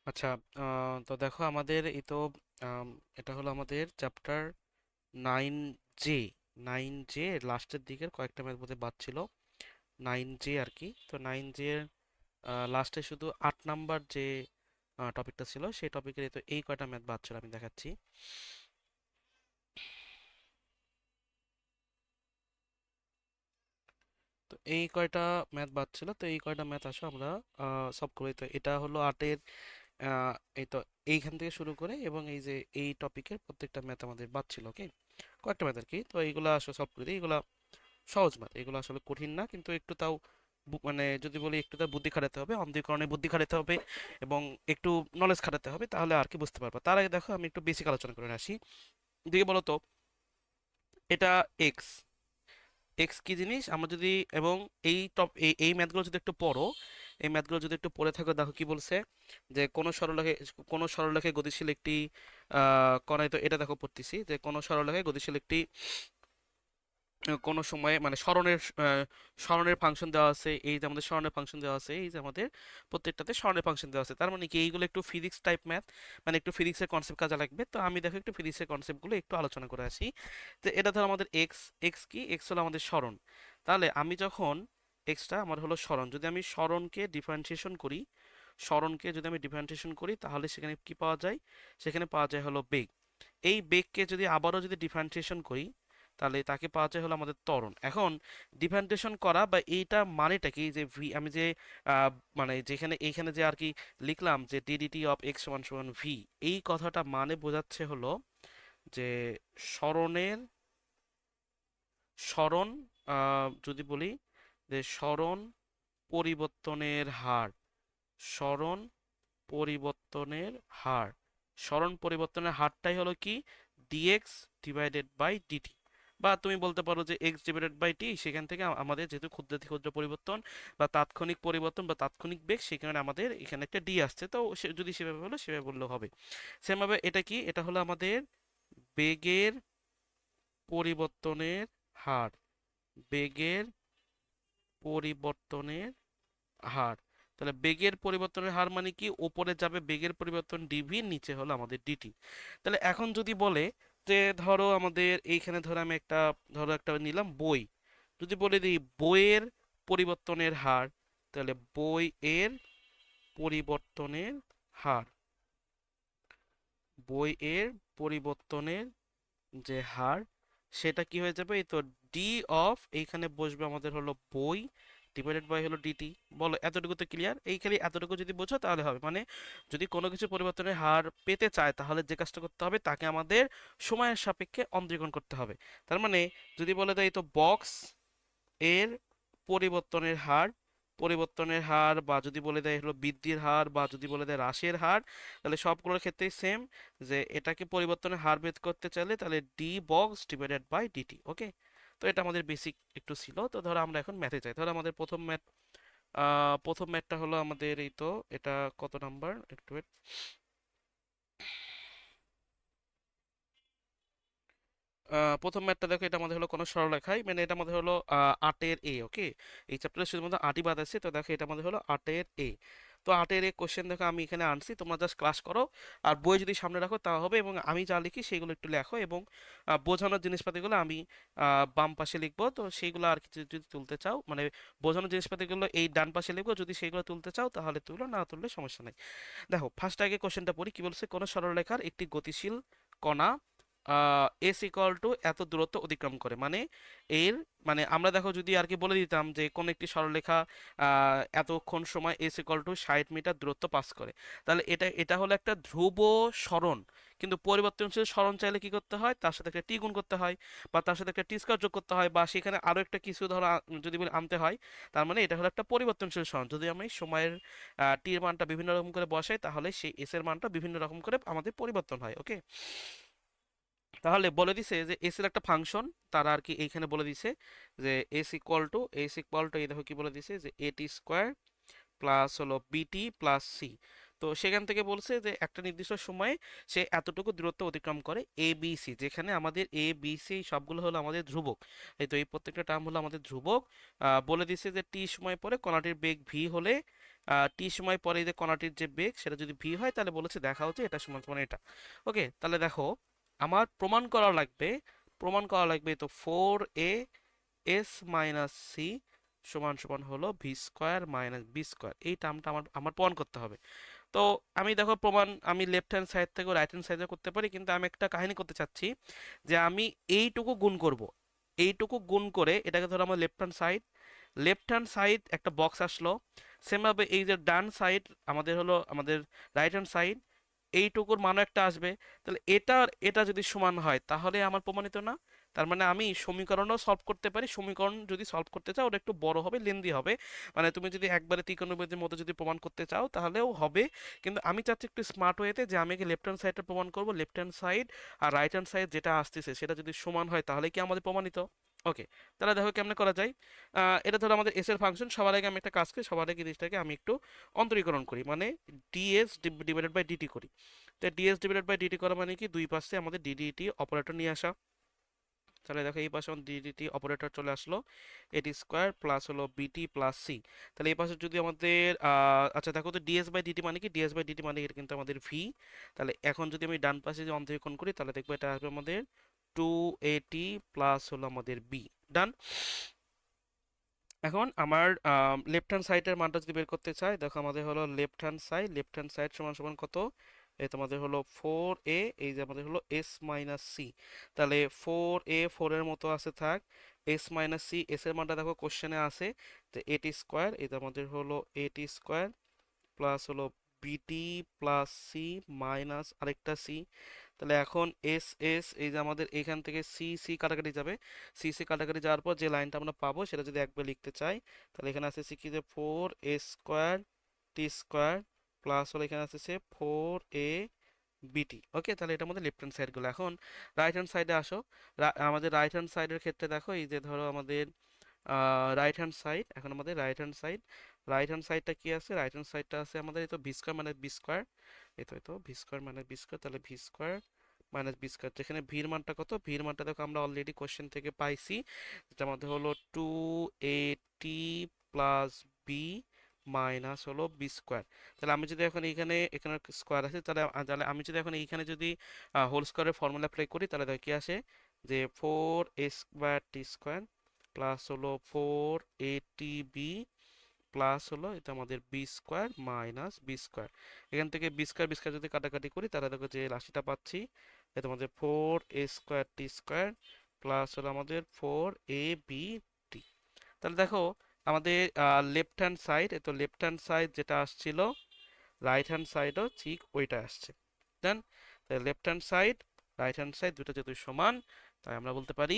আচ্ছা। তো দেখো আমাদের এই তো আম, এটা হলো আমাদের চ্যাপ্টার 9J। 9J লাস্টের দিকের কয়েকটা ম্যাথ বোধহয় বাদ ছিল। 9J আর কি। তো 9J এর লাস্টে শুধু 8 নাম্বার যে টপিকটা ছিল সেই টপিকের তো এই কয়টা ম্যাথ বাদ ছিল আমি দেখাচ্ছি। তো এই কয়টা ম্যাথ বাদ ছিল, তো এই কয়টা ম্যাথ আসো আমরা সলভ করি। তো এটা হলো 8-এর এই তো এইখান থেকে শুরু করে এবং এই যে এই টপিকের প্রত্যেকটা ম্যাথ আমাদের বাদ ছিল। ওকে, কয়েকটা ম্যাথ আর কি। তো এইগুলো আসলে সলভ করে দিই। এগুলা সহজ ম্যাথ, এগুলো আসলে কঠিন না, কিন্তু একটু তাও মানে যদি বলি একটু তাও বুদ্ধি খাটাতে হবে, অন্ধীকরণে বুদ্ধি খাটাতে হবে এবং একটু নলেজ খাটাতে হবে, তাহলে আর কি বুঝতে পারবা। তার আগে দেখো আমি একটু বেসিক আলোচনা করে আসি। দিকে বলো তো, এটা এক্স। এক্স কি জিনিস আমরা যদি, এবং এই ম্যাথগুলো যদি একটু পড়ো, এই ম্যাথগুলো যদি একটু পড়ে থাকো, দেখো কি বলছে যে কোন সরলরেখায় গতিশীল একটি কণায়, তো এটা দেখো পড়তেছি যে কোন সরলরেখায় গতিশীল একটি কোনো সময়ে মানে স্মরণের ফাংশন দেওয়া আছে। এই যে আমাদের স্মরণের ফাংশন দেওয়া আছে, এই যে আমাদের প্রত্যেকটাতে স্মরণের ফাংশন দেওয়া আছে। তার মানে কি এইগুলো একটু ফিজিক্স টাইপ ম্যাথ, মানে একটু ফিজিক্সের কনসেপ্ট কাজে লাগবে। তো আমি দেখো একটু ফিজিক্সের কনসেপ্টগুলো একটু আলোচনা করে আসি। তো এটা ধর আমাদের এক্স। এক্স কি? এক্স হলো আমাদের স্মরণ। তাহলে আমি যখন এক্সটা আমার হলো স্মরণ, যদি আমি স্মরণকে ডিফারেন্সিয়েশন করি, তাহলে সেখানে কি পাওয়া যায়? সেখানে পাওয়া যায় হলো বেগ। এই বেগকে যদি আবারও যদি ডিফারেন্সিয়েশন করি, তাহলে তাকে পাওয়া যায় হলো আমাদের ত্বরণ। এখন ডিফারেন্সিয়েশন করা বা এইটা মানেটা কি, যে ভি আমি যে আহ, মানে যেখানে এইখানে যে আর কি লিখলাম যে ডিডিটি অফ এক্স সমান সমান ভি, এই কথাটা মানে বোঝাচ্ছে হলো যে স্মরণের স্মরণ যদি বলি যে হার স্মরণ পরিবর্তনের হার স্মরণ পরিবর্তনের হারটাই হলো কি ডিএক্স ডিভাইডেড বাই ডিটি। বা তুমি বলতে পারো যে এক্স ডিভাইডেড বাই টি, সেখান থেকে আমাদের যেহেতু ক্ষুদ্রাতি ক্ষুদ্র পরিবর্তন বা তাৎক্ষণিক পরিবর্তন বা তাৎক্ষণিক বেগ, সেখানে আমাদের এখানে একটা ডি আসছে, তো যদি সেভাবে হলো সেভাবে বললেও হবে। সেমভাবে এটা কি, এটা হলো আমাদের বেগের পরিবর্তনের হার। বেগের পরিবর্তনের হার। তাহলে বেগের পরিবর্তনের হার মানে কি, ওপরে যাবে বেগের পরিবর্তন ডিভি, নিচে হলো আমাদের ডিটি। তাহলে এখন যদি বলে যে ধরো আমাদের এইখানে ধরো আমি একটা, ধরো একটা নিলাম বই, যদি বলে দিই বইয়ের পরিবর্তনের হার, তাহলে বই এর পরিবর্তনের হার, বই এর পরিবর্তনের যে হার, সেটা কি হয়ে যাবে? এই তো ডি অফ, এইখানে বসবে আমাদের হলো বই ডিভাইডেড বাই হলো ডিটি। বলো এতটুকু তো ক্লিয়ার? এই খালি এতটুকু যদি বোঝো তাহলে হবে। মানে যদি কোনো কিছু পরিবর্তনের হার পেতে চায়, তাহলে যে কাজটা করতে হবে, তাকে আমাদের সময়ের সাপেক্ষে অন্তরীকরণ করতে হবে। তার মানে যদি বলে দেয় তো বক্স এর পরিবর্তনের হার, বা যদি বলে দেয় হলো বৃদ্ধির হার, বা যদি বলে দেয় হ্রাসের হার, তাহলে সবগুলোর ক্ষেত্রেই সেম, যে এটাকে পরিবর্তনের হার বের করতে চাইলে তাহলে ডি বক্স ডিভাইডেড বাই ডিটি। ওকে, তো এটা আমাদের বেসিক একটু ছিল। তো ধরো আমরা এখন ম্যাথে যাই। ধরো আমাদের প্রথম ম্যাথটা হলো আমাদের এই তো, এটা কত নাম্বার একটু wait। প্রথম ম্যাথটা দেখো, এটা আমাদের হলো কোনো সরলরেখায়, মানে এটা আমাদের হলো 8-এর এ। ওকে, এই চ্যাপ্টারে শুধুমাত্র 8ই বাদ আছে। তো দেখো এটা আমাদের হলো 8-এর এ। তো 8-এর এ কোশ্চেন দেখো আমি এখানে আনছি, তোমরা জাস্ট ক্লাস করো আর বই যদি সামনে রাখো তা হবে, এবং আমি যা লিখি সেগুলো একটু লেখো, এবং বোঝানোর জিনিসপাতিগুলো আমি বাম পাশে লিখবো। তো সেইগুলো আর কিছু যদি তুলতে চাও, মানে বোঝানোর জিনিসপাতিগুলো এই ডান পাশে লিখবো, যদি সেইগুলো তুলতে চাও তাহলে তুলো, না তুললে সমস্যা নাই। দেখো ফার্স্ট আগে কোশ্চেনটা পড়ি, কি বলছে? কোনো সরলরেখার একটি গতিশীল কণা এস ইকুয়াল টু এত দূরত্ব অতিক্রম করে, মানে এর মানে আমরা দেখো যদি আর কি বলে দিতাম যে কোন একটি সরলরেখা এতক্ষণ সময় এস ইকুয়াল টু 60 মিটার দূরত্ব পাস করে, তাহলে এটা এটা হলো একটা ধ্রুব সরণ। কিন্তু পরিবর্তনশীল সরণ চাইলে কি করতে হয়? তার সাথে একটা টি গুণ করতে হয়, বা তার সাথে একটা টি স্কয়ার যোগ করতে হয়, বা সেখানে আরো একটা কিছু ধরো যদি বলি আনতে হয়। তার মানে এটা হলো একটা পরিবর্তনশীল সরণ। যদি আমি সময়ের টির মানটা বিভিন্ন রকম করে বসাই, তাহলে সেই এস এর মানটা বিভিন্ন রকম করে আমাদের পরিবর্তন হয়। ওকে, তাহলে বলে দিছে যে এস এর একটা ফাংশন, তারা আর কি এইখানে বলে দিছে যে এস ইকুয়াল টু এই দেখো কি বলে দিছে যে এটি স্কোয়ার প্লাস হলো বিটি প্লাস সি। তো সেখান থেকে বলছে যে একটা নির্দিষ্ট সময়ে সে এতটুকু দূরত্ব অতিক্রম করে এ বি সি, যেখানে আমাদের এ বি সি সবগুলো হলো আমাদের ধ্রুবক। এই তো এই প্রত্যেকটা টার্ম হলো আমাদের ধ্রুবক। বলে দিছে যে টি সময় পরে কণাটির বেগ ভি হলে টি সময় পরে যে কণাটির যে বেগ সেটা যদি ভি হয় তাহলে বলেছে দেখা হচ্ছে এটা সমান সমান এটা। ওকে, তাহলে দেখো আমার প্রমাণ করা লাগবে তো 4a এস মাইনাস সি সমান সমান হলো V square minus B square, এই টার্মটা আমার আমার প্রমাণ করতে হবে। তো আমি দেখো প্রমাণ আমি লেফট হ্যান্ড সাইড থেকে রাইট হ্যান্ড সাইডে করতে পারি, কিন্তু আমি একটা কাহিনী করতে চাচ্ছি যে আমি এইটুকু গুণ করব, এইটুকু গুণ করে এটাকে ধরো আমার লেফট হ্যান্ড সাইড একটা বক্স আসলো। সেমভাবে এই যে ডান সাইড আমাদের হলো আমাদের রাইট হ্যান্ড সাইড, এইটুকুর মানও একটা আসবে। তাহলে এটা এটা যদি সমান হয় তাহলে আমার প্রমাণিত না? তার মানে আমি সমীকরণও সলভ করতে পারি। সমীকরণ যদি সলভ করতে চাও ওটা একটু বড় হবে, লেন্দি হবে। মানে তুমি যদি একবারে ত্রিকোণমিতির মতো যদি প্রমাণ করতে চাও তাহলেও হবে, কিন্তু আমি চাচ্ছি একটু স্মার্ট ওয়েতে যে আমি আগে লেফট হ্যান্ড সাইডটা প্রমাণ করব, লেফট হ্যান্ড সাইড আর রাইট হ্যান্ড সাইড যেটা আসতেছে সেটা যদি সমান হয় তাহলে কি আমাদের প্রমাণিত? ওকে, তাহলে দেখো কেমনে করা যায়। এটা ধরো আমাদের এস এর ফাংশন। সবার আগে আমি একটা কাজ করি, সবার আগে জিনিসটাকে আমি একটু অন্তরীকরণ করি, মানে ডিএস ডিভাইডেড বাই ডিটি করি। তো ডিএস ডিভাইডেড বাই ডিটি করা মানে কি, দুই পাশে আমাদের ডিডিটি অপারেটর নিয়ে আসা। তাহলে দেখো এই পাশে আমাদের ডিডিটি অপারেটর চলে আসলো, এটি স্কোয়ার প্লাস হলো বিটি প্লাস সি। তাহলে এই পাশে যদি আমাদের আচ্ছা দেখো তো ডিএস বাই ডিটি মানে কি, ডিএস বাই ডিটি মানে এটা কিন্তু আমাদের ভি। তাহলে এখন যদি আমি ডান পাশে যে অন্তরীকরণ করি তাহলে দেখবো এটা আসবে আমাদের 2AT প্লাস হলো আমাদের বি। ডান। এখন আমার লেফট হ্যান্ড সাইডের মানটা যদি বের করতে চাই, দেখো আমাদের হলো লেফট হ্যান্ড সাইড সমান সমান কত, এই তোমাদের হলো 4a, এই যে আমাদের হলো এস মাইনাস সি। তাহলে 4a 4 এর মতো আছে থাক, এস মাইনাস সি, এস এর মানটা দেখো কোশ্চেনে আছে যে এটি স্কোয়ার, এই যে আমাদের হলো এটি স্কোয়ার প্লাস হলো বিটি প্লাস সি মাইনাস আরেকটা সি। তাহলে এখন এস এস এই যে আমাদের এখান থেকে সি সি কাটাকাটি যাবে, সি সি কাটাকাটি যাওয়ার পর যে লাইনটা আমরা পাবো সেটা যদি একবার লিখতে চাই তাহলে এখানে আছে কি যে 4a স্কোয়ার টি স্কোয়ার প্লাস হলো এখানে আছে 4a বিটি। ওকে, তাহলে এটা আমাদের লেফট হ্যান্ড সাইডগুলো। এখন রাইট হ্যান্ড সাইডে আসো। আমাদের রাইট হ্যান্ড সাইডের ক্ষেত্রে দেখো এই যে ধরো আমাদের রাইট হ্যান্ড সাইড, এখন আমাদের রাইট হ্যান্ড সাইডটা কি আছে, রাইট হ্যান্ড সাইডটা আছে আমাদের এই তো ভি স্কোয়ার মানে বি স্কোয়ার, এই তো ভি স্কোয়ার মানে বি স্কোয়ার। তাহলে V square minus B square, যেখানে ভির মানটা কত, ভির মানটা দেখো আমরা অলরেডি কোশ্চেন থেকে পাইছি, যেটা আমাদের হলো 2AT প্লাস বি মাইনাস হলো বি স্কোয়ার। তাহলে আমি যদি এখন এখানে এখানে স্কোয়ার আছে, তাহলে তাহলে আমি যদি এখন এইখানে যদি হোল স্কোয়ারের ফর্মুলা অ্যাপ্লাই করি তাহলে দেখো কি আসে যে 4a স্কোয়ার প্লাস হলো 4ATB প্লাস হলো এটা আমাদের B square minus B square. এখান থেকে বি স্কোয়ার যদি কাটাকাটি করি তাহলে দেখো যে রাশিটা পাচ্ছি এটা আমাদের 4a স্কোয়ার টি স্কোয়ার প্লাস হলো আমাদের 4AB টি। তাহলে দেখো আমাদের লেফট হ্যান্ড সাইড, তো লেফট হ্যান্ড সাইড যেটা আসছিল রাইট হ্যান্ড সাইডও ঠিক ওইটা আসছে। Then left hand side right hand side দুটো যেহেতু সমান, তাই আমরা বলতে পারি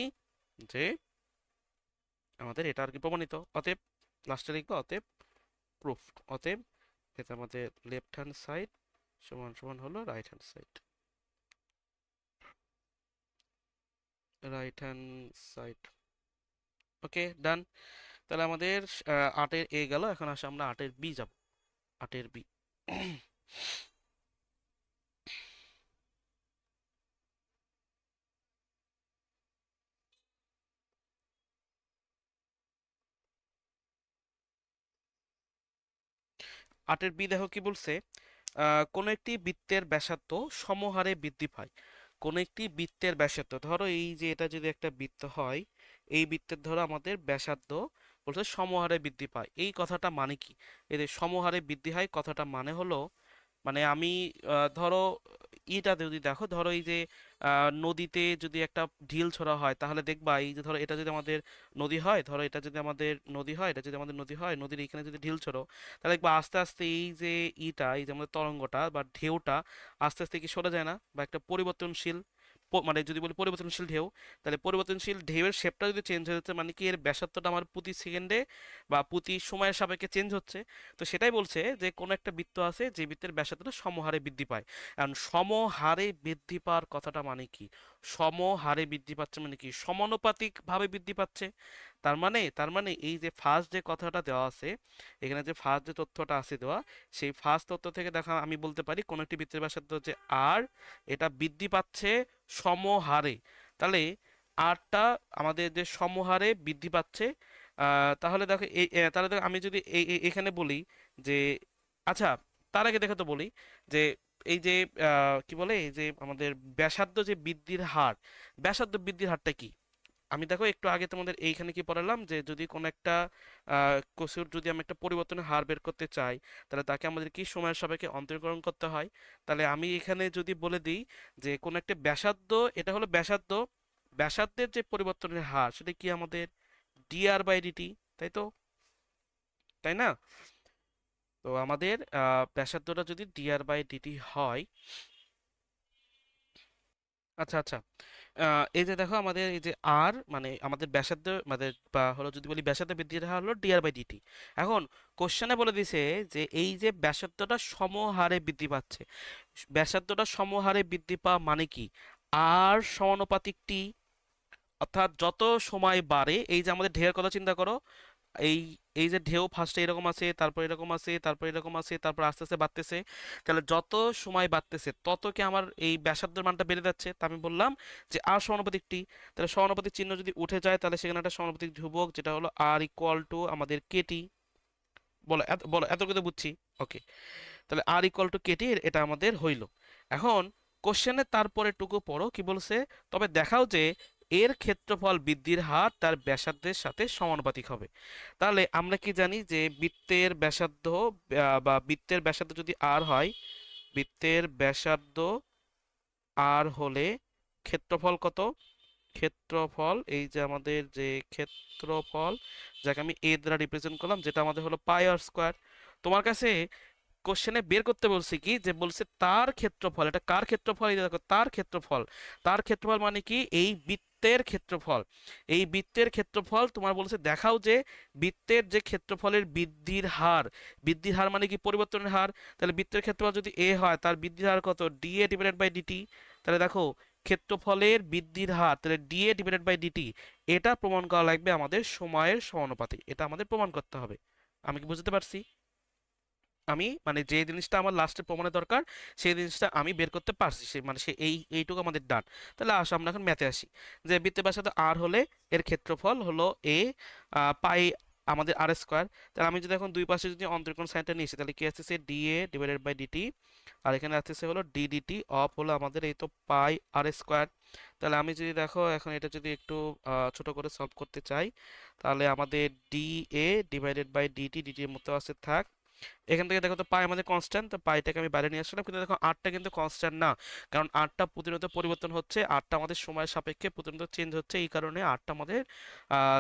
যে আমাদের এটা আর কি প্রমাণিত। অতএব লাস্টে লিখবো অতএব প্রুফ, অতএব এটা আমাদের লেফট হ্যান্ড সাইড সমান সমান হলো রাইট হ্যান্ড সাইড। ওকে, ডান। তাহলে আমাদের 8-এর এ গেল, এখন আসে আমরা 8-এর বি যাব। 8-এর বি। 8-এর বি দেখো কি বলছে, কোন একটি বৃত্তের ব্যাসার্ধ সমহারে বৃদ্ধি পায়। কোন একটি বৃত্তের ব্যাসার্ধ, ধরো এই যে এটা যদি একটা বৃত্ত হয়, এই বৃত্তের ধরো আমাদের ব্যাসার্ধ বলছে সমহারে বৃদ্ধি পায়। এই কথাটা মানে কি, এই যে সমহারে বৃদ্ধি হয় কথাটা মানে হলো, মানে আমি ধরো ইটা যদি দেখো, ধরো এই যে নদীতে যদি একটা ঢিল ছোড়া হয় তাহলে দেখবা এই যে ধরো এটা যদি আমাদের নদী হয়, ধরো এটা যদি আমাদের নদী হয়, এটা যদি আমাদের নদী হয়, নদীর এখানে যদি ঢিল ছোড়ো তাহলে দেখবা আস্তে আস্তে এই যে এই যে আমাদের তরঙ্গটা বা ঢেউটা আস্তে আস্তে কি সরে যায় না, বা একটা পরিবর্তনশীল মানে যদি বলি পরিবর্তনশীল ঢেউ, তাহলে পরিবর্তনশীল ঢেউয়ের শেপটা যদি চেঞ্জ হয়ে যাচ্ছে মানে কি এর ব্যাসার্ধটা আমার প্রতি সেকেন্ডে বা প্রতি সময়ের সাপেক্ষে চেঞ্জ হচ্ছে। তো সেটাই বলছে যে কোনো একটা বৃত্ত আছে যে বৃত্তের ব্যাসার্ধটা সমহারে বৃদ্ধি পায়। কারণ সমহারে বৃদ্ধি পাওয়ার কথাটা মানে কি, সমহারে বৃদ্ধি পাচ্ছে মানে কি সমানুপাতিক ভাবে বৃদ্ধি পাচ্ছে। তার মানে এই যে ফার্স্ট যে কথাটা দেওয়া আছে, এখানে যে ফার্স্ট যে তথ্যটা আছে দেওয়া, সেই ফার্স্ট তথ্য থেকে দেখা আমি বলতে পারি কোন একটি বৃত্তের ব্যাসার্ধ যে আর, এটা বৃদ্ধি পাচ্ছে সমহারে। তাহলে আরটা আমাদের যে সমহারে বৃদ্ধি পাচ্ছে তাহলে দেখো তাহলে দেখো আমি যদি এখানে বলি যে আচ্ছা, তার আগে দেখো তো বলি যে এই যে কি বলে এই যে আমাদের ব্যাসার্ধ যে বৃদ্ধির হার, ব্যাসার্ধ বৃদ্ধির হারটা কি? আমি দেখো একটু আগে তোমাদের এইখানে কি পড়ালাম যে যদি কোনো একটা কসুর যদি আমি একটা পরিবর্তনের হার বের করতে চাই, তাহলে তাকে আমাদের কি সময়ের সাপেক্ষে অন্তরীকরণ করতে হয়। তাহলে আমি এখানে যদি বলে দিই যে কোনো একটা ব্যাসার্ধ, এটা হলো ব্যাসার্ধ, ব্যাসার্ধের যে পরিবর্তনের হার সেটা কি আমাদের ডিআর বাই ডিটি, তাই তো, তাই না? তো আমাদের ব্যাসার্ধটা যদি ডিআর বাই ডিটি হয়, আচ্ছা আচ্ছা, এই যে দেখো আমাদের এই যে আর মানে আমাদের ব্যাসার্ধ আমাদের বা হলো যদি বলি ব্যাসার্ধ বৃদ্ধির হার হলো ডিআর বাই ডিটি। এখন কোশ্চেনে বলে দিছে যে এই যে ব্যাসার্ধটা সমহারে বৃদ্ধি পাচ্ছে, ব্যাসার্ধটা সমহারে বৃদ্ধি পাওয়া মানে কি? আর সমানুপাতিক টি, অর্থাৎ যত সময় বাড়ে, এই যে আমাদের ঢেউয়ের কথা চিন্তা করো, এই এই যে ঢেউ ফার্স্টে এরকম আছে, তারপর এরকম আছে, তারপর এরকম আছে, তারপর আস্তে আস্তে বাড়তেছে। তাহলে যত সময় বাড়তেছে তত কি আমার এই ব্যাসার্ধের মানটা বেড়ে যাচ্ছে। তা আমি বললাম যে আর সমানুপাতিক টি, তাহলে সমানুপাতিক চিহ্ন যদি উঠে যায় তাহলে সেখানে একটা সমানুপাতিক ধ্রুবক যেটা হলো আর ইকুয়াল টু আমাদের কেটি। বলো বলো এতটুকু তো বুঝছি। ওকে, তাহলে আর ইকুয়াল টু কেটি, এটা আমাদের হইল। এখন কোশ্চেনে তারপরে টুকু পড়ো কি বলছে, তবে দেখাও যে এর ক্ষেত্রফল বৃদ্ধির হার তার ব্যাসার্ধের সাথে সমানুপাতিক হবে। তাহলে আমরা কি জানি যে বৃত্তের ব্যাসার্ধ বা বৃত্তের ব্যাসার্ধ যদি আর হয়, বৃত্তের ব্যাসার্ধ আর হলে ক্ষেত্রফল কত? ক্ষেত্রফল, এই যে আমাদের যে ক্ষেত্রফল, যাকে আমি এ দ্বারা রিপ্রেজেন্ট করলাম, যেটা আমাদের হলো পাই আর স্কোয়ার। তোমার কাছে কোশ্চেনে বের করতে বলছি কি, যে বলছে তার ক্ষেত্রফল, এটা কার ক্ষেত্রফল? এই যে দেখো তার ক্ষেত্রফল, তার ক্ষেত্রফল মানে কি এই বৃত্তের ক্ষেত্রফল। এই বৃত্তের ক্ষেত্রফল তোমার বলছে দেখাও যে বৃত্তের যে ক্ষেত্রফলের বৃদ্ধির হার, বৃদ্ধির হার মানে কি পরিবর্তনের হার। তাহলে বৃত্তের ক্ষেত্রফল যদি এ হয় তার বৃদ্ধির হার কত? DA divided by DT. তাহলে দেখো ক্ষেত্রফলের বৃদ্ধির হার তাহলে ডিএ ডিভাইডেড বাই ডিটি, এটা প্রমাণ করা লাগবে আমাদের সময়ের সমানুপাতে, এটা আমাদের প্রমাণ করতে হবে। আমি কি বুঝতে পারছি? আমি মানে যে জিনিসটা আমার লাস্টে প্রমাণের দরকার সেই জিনিসটা আমি বের করতে পারছি, সে মানে সে এইটুকু আমাদের ডান। তাহলে আসো আমরা এখন ম্যাথে আসি, যে বৃত্তের ব্যাসার্ধ আর হলে এর ক্ষেত্রফল হলো এ পাই আমাদের আর স্কোয়ার। তাহলে আমি যদি এখন দুই পাশে যদি অন্তরীকরণ সাইনটা নিয়েছি তাহলে কি আসতেছে ডিএ ডিভাইডেড বাই ডিটি, আর এখানে আসতেছে হলো ডিডিটি অফ হলো আমাদের এই তো পাই আর স্কোয়ার। তাহলে আমি যদি দেখো এখন এটা যদি একটু ছোট করে সলভ করতে চাই, তাহলে আমাদের ডিএ ডিভাইডেড বাই ডিটি, ডিটির মতো আছে থাক। এখান থেকে দেখো তো পাই আমাদের কনস্ট্যান্ট, তো পাইটাকে আমি বাইরে নিয়ে আসলাম, কিন্তু দেখো আটটা কিন্তু কনস্ট্যান্ট না, কারণ আটটা প্রতিনিয়ত পরিবর্তন হচ্ছে, আটটা আমাদের সময়ের সাপেক্ষে প্রতিনিয়ত চেঞ্জ হচ্ছে, এই কারণে আটটা আমাদের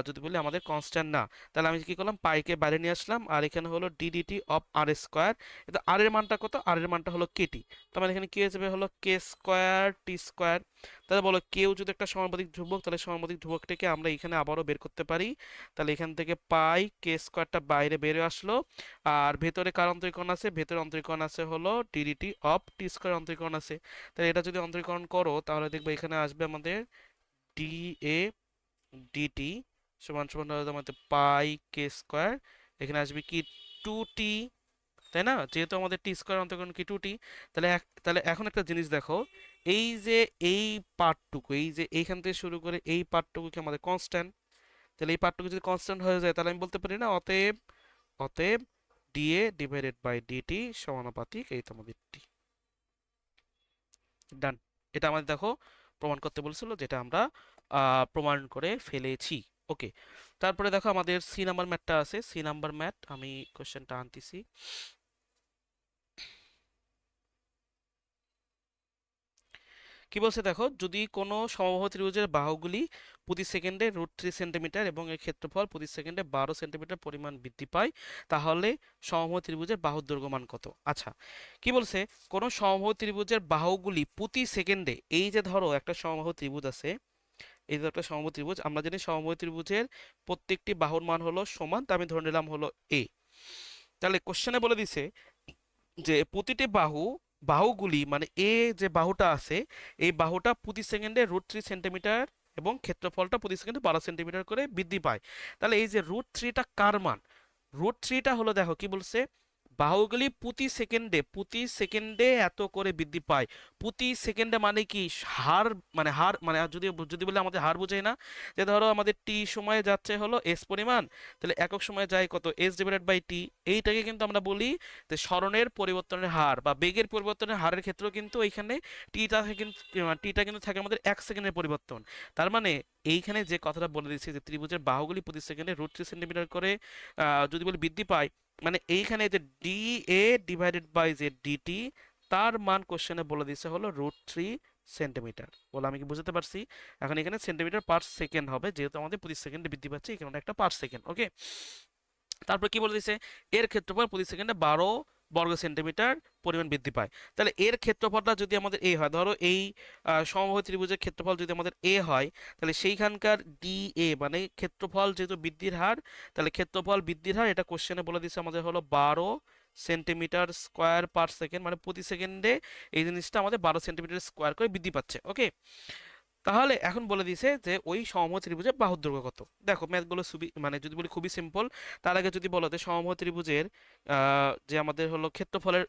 যদি বলি আমাদের কনস্ট্যান্ট না। তাহলে আমি কি করলাম, পাইকে বাইরে নিয়ে আসলাম, আর এখানে হলো ডিডিটি অফ আর স্কোয়ার। কিন্তু আর এর মানটা কত? আর এর মানটা হলো কেটি। তার মানে এখানে কি হয়ে যাবে হলো কে স্কোয়ার টি স্কোয়ার। তাহলে বলো কেউ যদি একটা সমানুপাতিক ধ্রুবক, তাহলে সমানুপাতিক ধ্রুবকটাকে আমরা এখানে আবারও বের করতে পারি। তাহলে এখান থেকে পাই কে স্কোয়ারটা বাইরে বেরিয়ে আসলো, আর ভেতরে কার অন্তরীকরণ আছে? ভেতরে অন্তরীকরণ আছে হলো ডিডিটি অফ টি স্কোয়ার অন্তরীকরণ আছে। তাহলে এটা যদি অন্তরীকরণ করো তাহলে দেখবে এখানে আসবে আমাদের ডি এ ডিটি সমান সমান হলো আমাদের পাই কে স্কোয়ার, এখানে আসবে কি টু টি, তাই না? যেহেতু আমাদের টি স্কোয়ার অন্তরীকরণ কি টু টি। তাহলে তাহলে এখন একটা জিনিস দেখো, এই যে এই পার্টটুকু, এই যে এইখান থেকে শুরু করে এই পার্টটুকু কি আমাদের কনস্ট্যান্ট? তাহলে এই পার্টটুকু যদি কনস্ট্যান্ট হয়ে যায় তাহলে আমি বলতে পারি না অতএব, অতএব ডিএ ডিভাইডেড বাই ডিটি সমানুপাতিক এই তো আমাদের টি। ডান। এটা আমাদের দেখো প্রমাণ করতে বলছিল, যেটা আমরা প্রমাণ করে ফেলেছি। ওকে, তারপরে দেখো আমাদের সি নাম্বার ম্যাথটা আছে, সি নাম্বার ম্যাথ আমি কোশ্চেনটা আনতেছি। কি বলছে দেখো, যদি কোনো সমবাহু ত্রিভুজের বাহুগুলি প্রতি সেকেন্ডে √3 সেন্টিমিটার এবং এর ক্ষেত্রফল প্রতি সেকেন্ডে 12 সেন্টিমিটার পরিমাণ বৃদ্ধি পায়, তাহলে সমবাহু ত্রিভুজের বাহুর দৈর্ঘ্য মান কত? আচ্ছা, কি বলছে, কোনো সমবাহু ত্রিভুজের বাহুগুলি প্রতি সেকেন্ডে, এই যে ধরো একটা সমবাহু ত্রিভুজ আছে, এই যে একটা সমবাহু ত্রিভুজ, আমরা জানি সমবাহু ত্রিভুজের প্রত্যেকটি বাহুর মান হলো সমান, তা আমি ধরে নিলাম হলো এ। তাহলে কোশ্চেনে বলে দিছে যে প্রতিটি বাহুগুলি মানে এ যে বাহুটা আছে, এই বাহুটা প্রতি সেকেন্ডে √3 সেন্টিমিটার এবং ক্ষেত্রফলটা প্রতি সেকেন্ডে 12 সেন্টিমিটার করে বৃদ্ধি পায়। তাহলে এই যে √3টা কার মান? √3টা হলো দেখো কি বলছে, বাহুগুলি প্রতি সেকেন্ডে এত করে বৃদ্ধি পায়। প্রতি সেকেন্ডে মানে কি হার, মানে হার মানে যদি যদি বলে আমাদের হার বোঝায় না, যে ধরো আমাদের টি সময়ে যাচ্ছে হলো এস পরিমাণ, তাহলে একক সময়ে যায় কত, এস ডিভাইডেড বাই টি। এইটাকে কিন্তু আমরা বলি যে স্মরণের পরিবর্তনের হার বা বেগের পরিবর্তনের হারের ক্ষেত্রেও কিন্তু এইখানে টিটা কিন্তু থাকে আমাদের 1 সেকেন্ডের পরিবর্তন। তার মানে এইখানে যে কথাটা বলে দিচ্ছি যে ত্রিভুজের বাহুগুলি প্রতি সেকেন্ডে √3 সেন্টিমিটার করে যদি বলি বৃদ্ধি পায়, মানে এইখানে যে ডি এ ডিভাইডেড বাই যে ডিটি, তার মান কোশ্চেনে বলে দিচ্ছে হলো √3 সেন্টিমিটার। বলে আমি কি বুঝতে পারছি? এখন এখানে সেন্টিমিটার পার সেকেন্ড হবে, যেহেতু আমাদের প্রতি সেকেন্ডে বৃদ্ধি পাচ্ছে, এই কারণে একটা পার সেকেন্ড। ওকে, তারপর কি বলে দিছে, এর ক্ষেত্রফল প্রতি সেকেন্ডে 12 বর্গ সেন্টিমিটার পরিমাণ বৃদ্ধি পায়। তাহলে এর ক্ষেত্রফলটা যদি আমাদের এ হয়, ধরো এই সমবাহু ত্রিভুজের ক্ষেত্রফল যদি আমাদের এ হয়, তাহলে সেইখানকার ডি এ মানে ক্ষেত্রফল যেহেতু বৃদ্ধির হার, তাহলে ক্ষেত্রফল বৃদ্ধির হার এটা কোশ্চেনে বলে দিচ্ছে আমাদের হলো 12 সেন্টিমিটার স্কোয়ার পার সেকেন্ড, মানে প্রতি সেকেন্ডে এই জিনিসটা আমাদের 12 সেন্টিমিটার স্কোয়ার করে বৃদ্ধি পাচ্ছে। ওকে, তাহলে এখন বলে দিছে যে ওই সমবাহু ত্রিভুজের বাহুর দৈর্ঘ্য কত। দেখো ম্যাথগুলো মানে যদি বলি খুবই সিম্পল। তার আগে যদি বলো যে সমবাহু ত্রিভুজের যে আমাদের হলো ক্ষেত্রফলের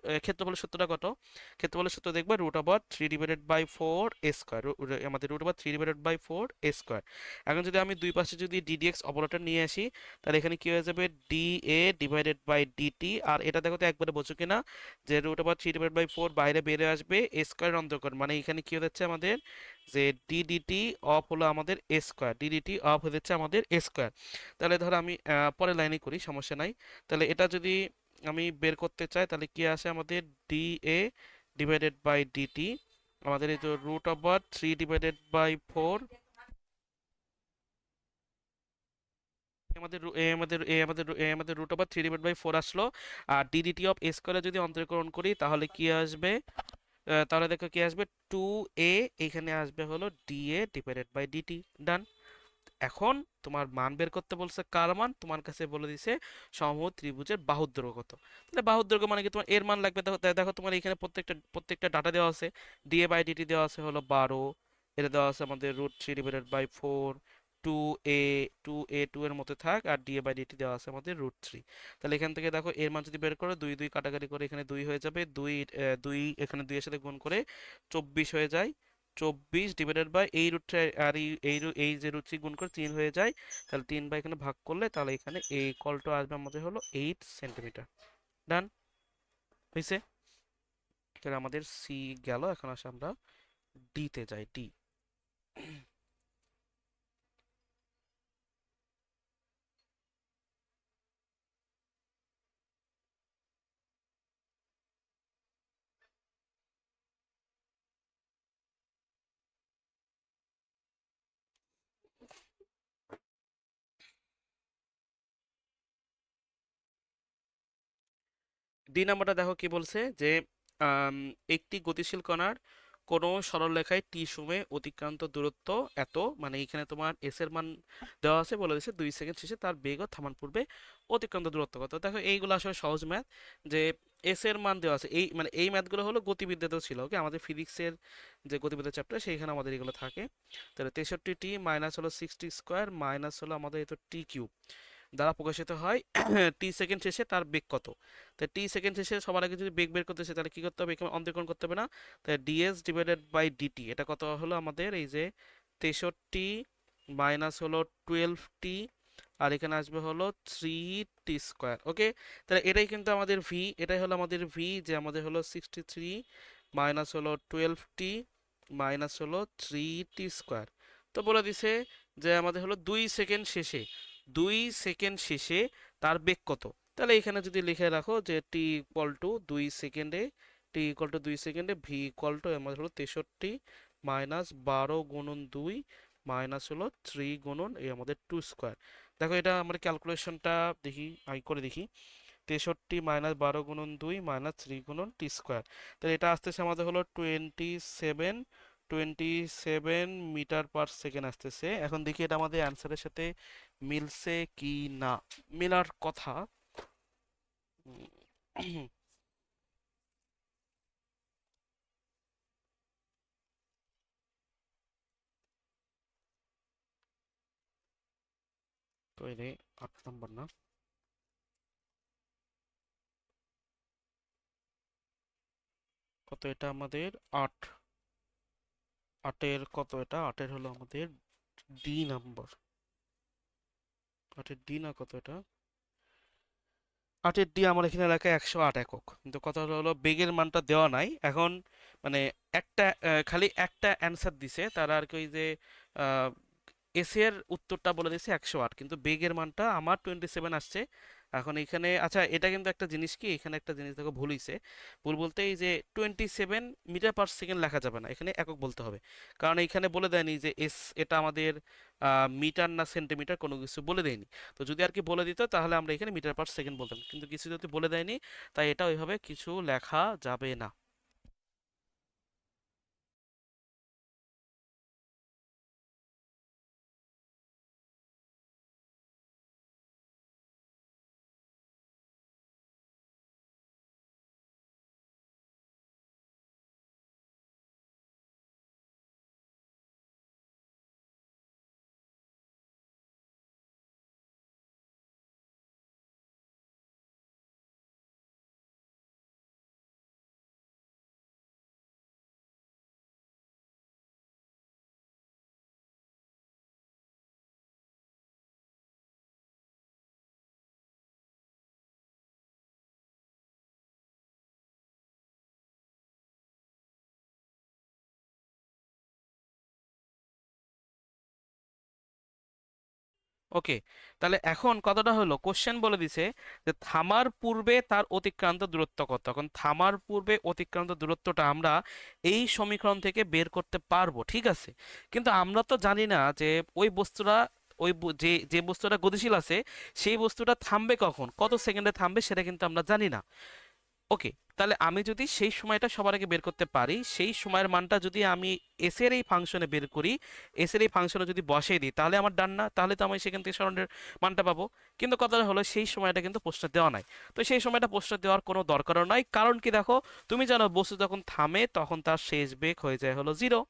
সূত্রটা কত, ক্ষেত্রফলের সূত্র দেখবে √3/4 a², আমাদের √3/4 a²। এখন যদি আমি দুই পাশে যদি ডিডিএক্স অপারেটর নিয়ে আসি, তাহলে এখানে কি হয়ে যাবে, d A divided by DT. আর এটা দেখো তো একবারে বোঝো কিনা, যে √3/4 বাইরে বেরিয়ে আসবে a² অন্তর্গত, মানে এখানে কি হচ্ছে আমাদের যে ডিডিটি অফ হলো আমাদের a², ডিডিটি অফ হয়ে যাচ্ছে আমাদের a²। তাহলে ধরো আমি পরের লাইনে করি, সমস্যা নাই। তাহলে এটা যদি আমি বের করতে চাই, তাহলে কি আসে আমাদের D A divided by DT, আমাদের এই যে √3/4, আমাদের √3/4 আসলো। আর ডিডিটি অফ a² যদি অন্তরীকরণ করি তাহলে কি আসবে, তাহলে দেখো কি আসবে, 2a, এখানে আসবে হলো D A divided by dt. Done. এখন তোমার মান বের করতে বলছে, কার মান, তোমার কাছে বলে দিছে সমবাহু ত্রিভুজের বাহুর দৈর্ঘ্য কত। তাহলে বাহুর দৈর্ঘ্য মানে কি, তোমার এর মান লাগবে। দেখো দেখো তোমার এখানে প্রত্যেকটা ডাটা দেওয়া আছে, ডিএ বাই ডিটি দেওয়া আছে হলো 12, এটা দেওয়া আছে আমাদের √3/4, 2a, 2 এর মধ্যে থাক, আর ডিএ বাই ডিটি দেওয়া আছে আমাদের √3। তাহলে এখান থেকে দেখো এর মান যদি বের করো, দুই দুই কাটাকাটি করে এখানে 2 হয়ে যাবে, দুই এখানে 2 এর সাথে গুণ করে 24 হয়ে যায়। 24 ডিভাইডেড বাই এই রুটটা, আর এই যে √3 গুণ করে 3 হয়ে যায়, তাহলে 3 বাই এখানে ভাগ করলে, তাহলে এখানে এই কলটা আসবে আমাদের হলো 8 সেন্টিমিটার। ডান হয়েছে। তাহলে আমাদের সি গেল। এখন আসে আমরা ডি তে যাই। ডি, 2 নাম্বারটা দেখো কি বলছে, যে আম, একটি গতিশীল কণার কোনো সরলরেখায় টি সময়ে অতিক্রান্ত দূরত্ব এত, মানে এখানে তোমার এস এর মান দেওয়া আছে, বলে দিচ্ছে 2 সেকেন্ড শেষে তার বেগ ও থামান পূর্বে অতিক্রান্ত দূরত্ব কত। দেখো এইগুলো আসলে সহজ ম্যাথ, যে এস এর মান দেওয়া আছে, এই মানে এই ম্যাথগুলো হলো গতিবিদ্যাতেও ছিল। ওকে, আমাদের ফিজিক্সের যে গতিবিদ্যা চ্যাপ্টার সেইখানে আমাদের এগুলো থাকে। তাহলে 63t মাইনাস হলো 60² মাইনাস হলো আমাদের এই তো টি³ দ্বারা প্রকাশিত হয় টি সেকেন্ড শেষে তার বেগ কত। তাই টি সেকেন্ড শেষে সবার আগে যদি বেগ বের করতে চাই, তাহলে কি করতে হবে, এখানে অন্তরীকরণ করতে হবে না। তাই ডিএস ডিভাইডেড বাই ডিটি, এটা কত হলো আমাদের এই যে 63 মাইনাস হলো 12t, আর এখানে আসবে হলো 3t²। ওকে, তাহলে এটাই কিন্তু আমাদের ভি, এটাই হলো আমাদের ভি, যে আমাদের হলো 63 মাইনাস হলো 12t মাইনাস হলো 3t²। তো বলে দিছে যে আমাদের হলো 2 সেকেন্ড শেষে তার বেগ কত। তাহলে এখানে যদি লিখে রাখো যে টি ইকুয়াল টু 2 সেকেন্ডে ভি ইকুয়াল টু আমাদের হলো 63 মাইনাস 12 গুণন 2 মাইনাস হলো 3 গুণন এই আমাদের 2²। দেখো এটা আমরা ক্যালকুলেশনটা দেখি, আমি করে দেখি। 63 মাইনাস 12 গুণন 2 মাইনাস 3 গুণন t², তাহলে এটা আসতেছে আমাদের হলো 27 মিটার পার সেকেন্ড আসতেছে। এখন দেখি এটা আমাদের অ্যান্সারের সাথে মিলছে কি না। মিলার কথা। উম, তো এই 8 নম্বর না, কত এটা আমাদের 8, 8-এর কত এটা, 8-এর হলো আমাদের ডি নাম্বার, 8-এর ডি না কত এটা, 8-এর ডি আমার এখানে লেখা 108 একক, কিন্তু কথা হলো বেগের মানটা দেওয়া নাই এখন, মানে একটা খালি একটা অ্যান্সার দিছে তারা আর কি, ওই যে এস এর উত্তরটা বলে দিয়েছে 108, কিন্তু বেগের মানটা আমার 27 আসছে। এখন এখানে আচ্ছা, এটা কিন্তু একটা জিনিস, কি এখানে একটা জিনিস দেখো ভুল হইছে, ভুল বলতে এই যে 27 মিটার পার সেকেন্ড লেখা যাবে না, এখানে একক বলতে হবে, কারণ এখানে বলে দেয়নি যে এস এটা আমাদের মিটার না সেন্টিমিটার, কোনো কিছু বলে দেয়নি। তো যদি আর কি বলে দিত তাহলে আমরা এখানে মিটার পার সেকেন্ড বলতাম, কিন্তু কিছু যদি বলে দেয়নি, তাই এটা ওইভাবে কিছু লেখা যাবে না। ওকে, তাহলে এখন কথাটা হলো, কোশ্চেন বলে দিছে যে থামার পূর্বে তার অতিক্রান্ত দূরত্ব কত। এখন থামার পূর্বে অতিক্রান্ত দূরত্বটা আমরা এই সমীকরণ থেকে বের করতে পারবো, ঠিক আছে, কিন্তু আমরা তো জানি না যে ওই বস্তুটা, যে যে বস্তুটা গতিশীল আছে সেই বস্তুটা থামবে কখন, কত সেকেন্ডে থামবে, সেটা কিন্তু আমরা জানি না। ওকে, তাহলে আমি যদি সেই সময়টা সবার আগে বের করতে পারি, সেই সময়ের মানটা যদি আমি এস এর এই ফাংশনে বের করি, এস এর এই ফাংশনে যদি বসিয়ে দিই, তাহলে আমার ডান না, তাহলে তো আমি সেখান থেকে সরণের মানটা পাবো। কিন্তু কথাটা হলো সেই সময়টা কিন্তু প্রশ্নে দেওয়া নাই, তো সেই সময়টা প্রশ্নে দেওয়ার কোনো দরকারও নাই, কারণ কি দেখো, তুমি জানো বস্তু যখন থামে তখন তার শেষ বেগ হয়ে যায় হলো 0।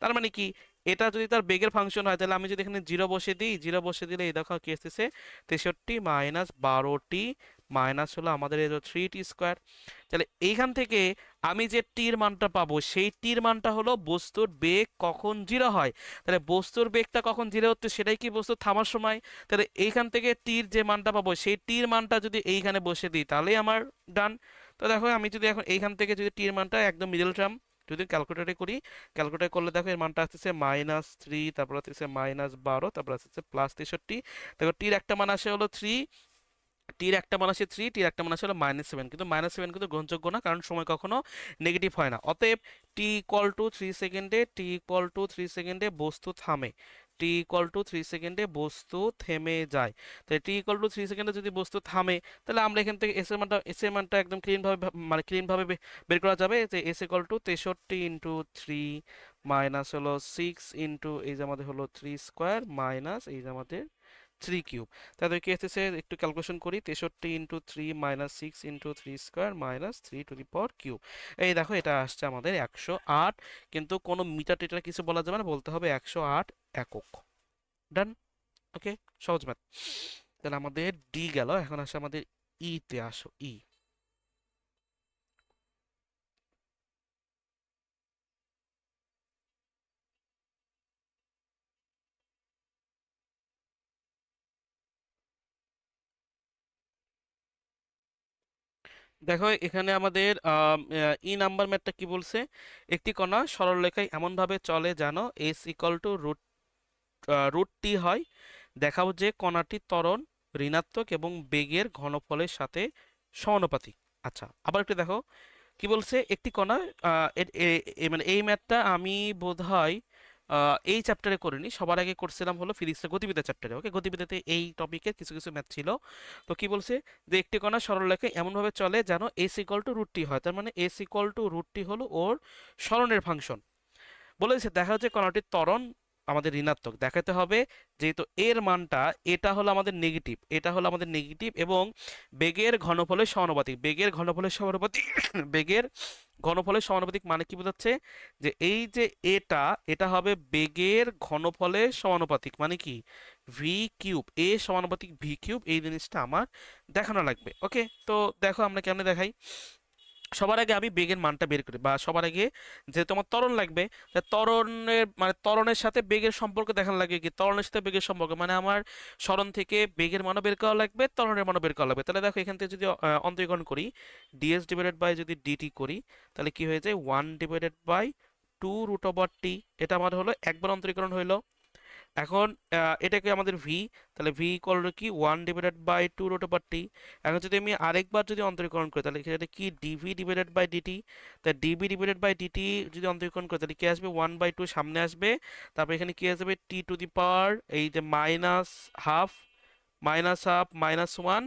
তার মানে কি, এটা যদি তার বেগের ফাংশন হয়, তাহলে আমি যদি এখানে 0 বসে দিই, 0 বসে দিলে এই দেখো কি আসতেছে, 63 মাইনাস 12t মাইনাস হলো আমাদের এই 3t²। তাহলে এইখান থেকে আমি যে টির মানটা পাবো, সেই টির মানটা হলো বস্তুর বেগ কখন 0 হয়। তাহলে বস্তুর বেগটা কখন 0 হচ্ছে, সেটাই কি বস্তু থামার সময়। তাহলে এইখান থেকে টির যে মানটা পাবো, সেই টির মানটা যদি এইখানে বসে দিই, তাহলেই আমার ডান। তো দেখো আমি যদি এখন এইখান থেকে যদি টির মানটা একদম মিডল টার্ম যদি ক্যালকুলেটরে করি, ক্যালকুলেট করলে দেখো এর মানটা আসতেছে -3, তারপর আসতেছে -12, তারপর আসতেছে +63। দেখো টির একটা মান আসে হলো 3, টির একটা মান আসে 3, টির একটা মান আসে হলো -7, কিন্তু -7 কিন্তু গ্রহণযোগ্য না, কারণ সময় কখনো নেগেটিভ হয় না। অতএব t=3 সেকেন্ডে, t=3 সেকেন্ডে বস্তু থামে, t=3 সেকেন্ডে বস্তু থেমে যায়। তাই t=3 সেকেন্ডে যদি বস্তু থামে, তাহলে আমরা এখান থেকে এস এর মানটা একদম ক্লিন ভাবে মানে ক্লিন ভাবে বের করা যাবে, যে s=63 × 3 মাইনাস হলো 6 এই যে আমাদের হলো 3² মাইনাস এই যে আমাদের 3³ তাহলে কি আসতেছে, একটু ক্যালকুলেশন করি, 63 × 3 মাইনাস 6 × 3² মাইনাস 3⁻³ এই দেখো এটা আসছে আমাদের 108, কিন্তু কোনো মিটার টিটার কিছু বলা যাবে না, বলতে হবে 108 একক। ডান। ওকে, সহজ ম্যাথ। তাহলে আমাদের ডি গেল, এখন আসে আমাদের ই তে, আসো ই। দেখো এখানে আমাদের ই নাম্বার ম্যাথটা কি বলছে, একটি কণা সরলরেখায় এমনভাবে চলে যেন s √√t হয়, দেখাও যে কণাটি ত্বরণ, ঋণাত্মক এবং বেগের ঘনফলের সাথে সমানুপাতিক। আচ্ছা, আবার একটু দেখো কি বলছে, একটি কণা মানে এই ম্যাথটা আমি বোধহয় এই চ্যাপ্টারে করিনি, সবার আগে করছিলাম হলো ফিজিক্সের গতিবিদ্যা চ্যাপ্টারে। ওকে, গতিবিদ্যাতে এই টপিকে কিছু কিছু ম্যাথ ছিল। তো কি বলছে, যে একটি কণা সরলরেখায় এমনভাবে চলে যেন s √t হয়, তার মানে s √t হলো ওর সরণের ফাংশন। বলেছে দেখা যাচ্ছে কণাটির ত্বরণ আমাদের ঋণাত্মক, দেখাতে হবে যেহেতু এর মানটা, এটা হলো আমাদের নেগেটিভ, এটা হলো আমাদের নেগেটিভ, এবং বেগের ঘনফলের সমানুপাতিক, বেগের ঘনফলের সমানুপাতিক বেগের ঘনফলের সমানুপাতিক মানে কি বোঝাচ্ছে, যে এই যে এটা হবে বেগের ঘনফলের সমানুপাতিক, মানে কি v³ এ সমানুপাতিক v³, এই জিনিসটা আমার দেখানো লাগবে। ওকে, তো দেখো আমরা কেমনে দেখাই। সবার আগে আমি বেগের মানটা বের করি, বা সবার আগে যে তোমার ত্বরণ লাগবে, তা ত্বরণের মানে ত্বরণের সাথে বেগের সম্পর্ক দেখানো লাগে কি, ত্বরণের সাথে বেগের সম্পর্ক মানে আমার সরণ থেকে বেগের মানও বের করা লাগবে, ত্বরণের মানও বের করা লাগবে। তাহলে দেখো এখান থেকে যদি অন্তরীকরণ করি, ডিএস ডিভাইডেড বাই যদি ডিটি করি, তাহলে কি হয়ে যায় 1/2 √T। এটা আমার হলো একবার অন্তরীকরণ হইলো। এখন এটাকে আমাদের ভি, তাহলে ভি ইকুয়াল টু কি 1/2 √T। এখন যদি আমি আরেকবার যদি অন্তরীকরণ করি, তাহলে এখানে কি ডিভি ডিভাইডেড বাই ডিটি। তাই ডিভি ডিভাইডেড বাই ডিটি যদি অন্তরীকরণ করি, তাহলে কি আসবে 1/2 সামনে আসবে, তারপর এখানে কি আসবে টি টু দি পাওয়ার এই যে হাফ হাফ -1।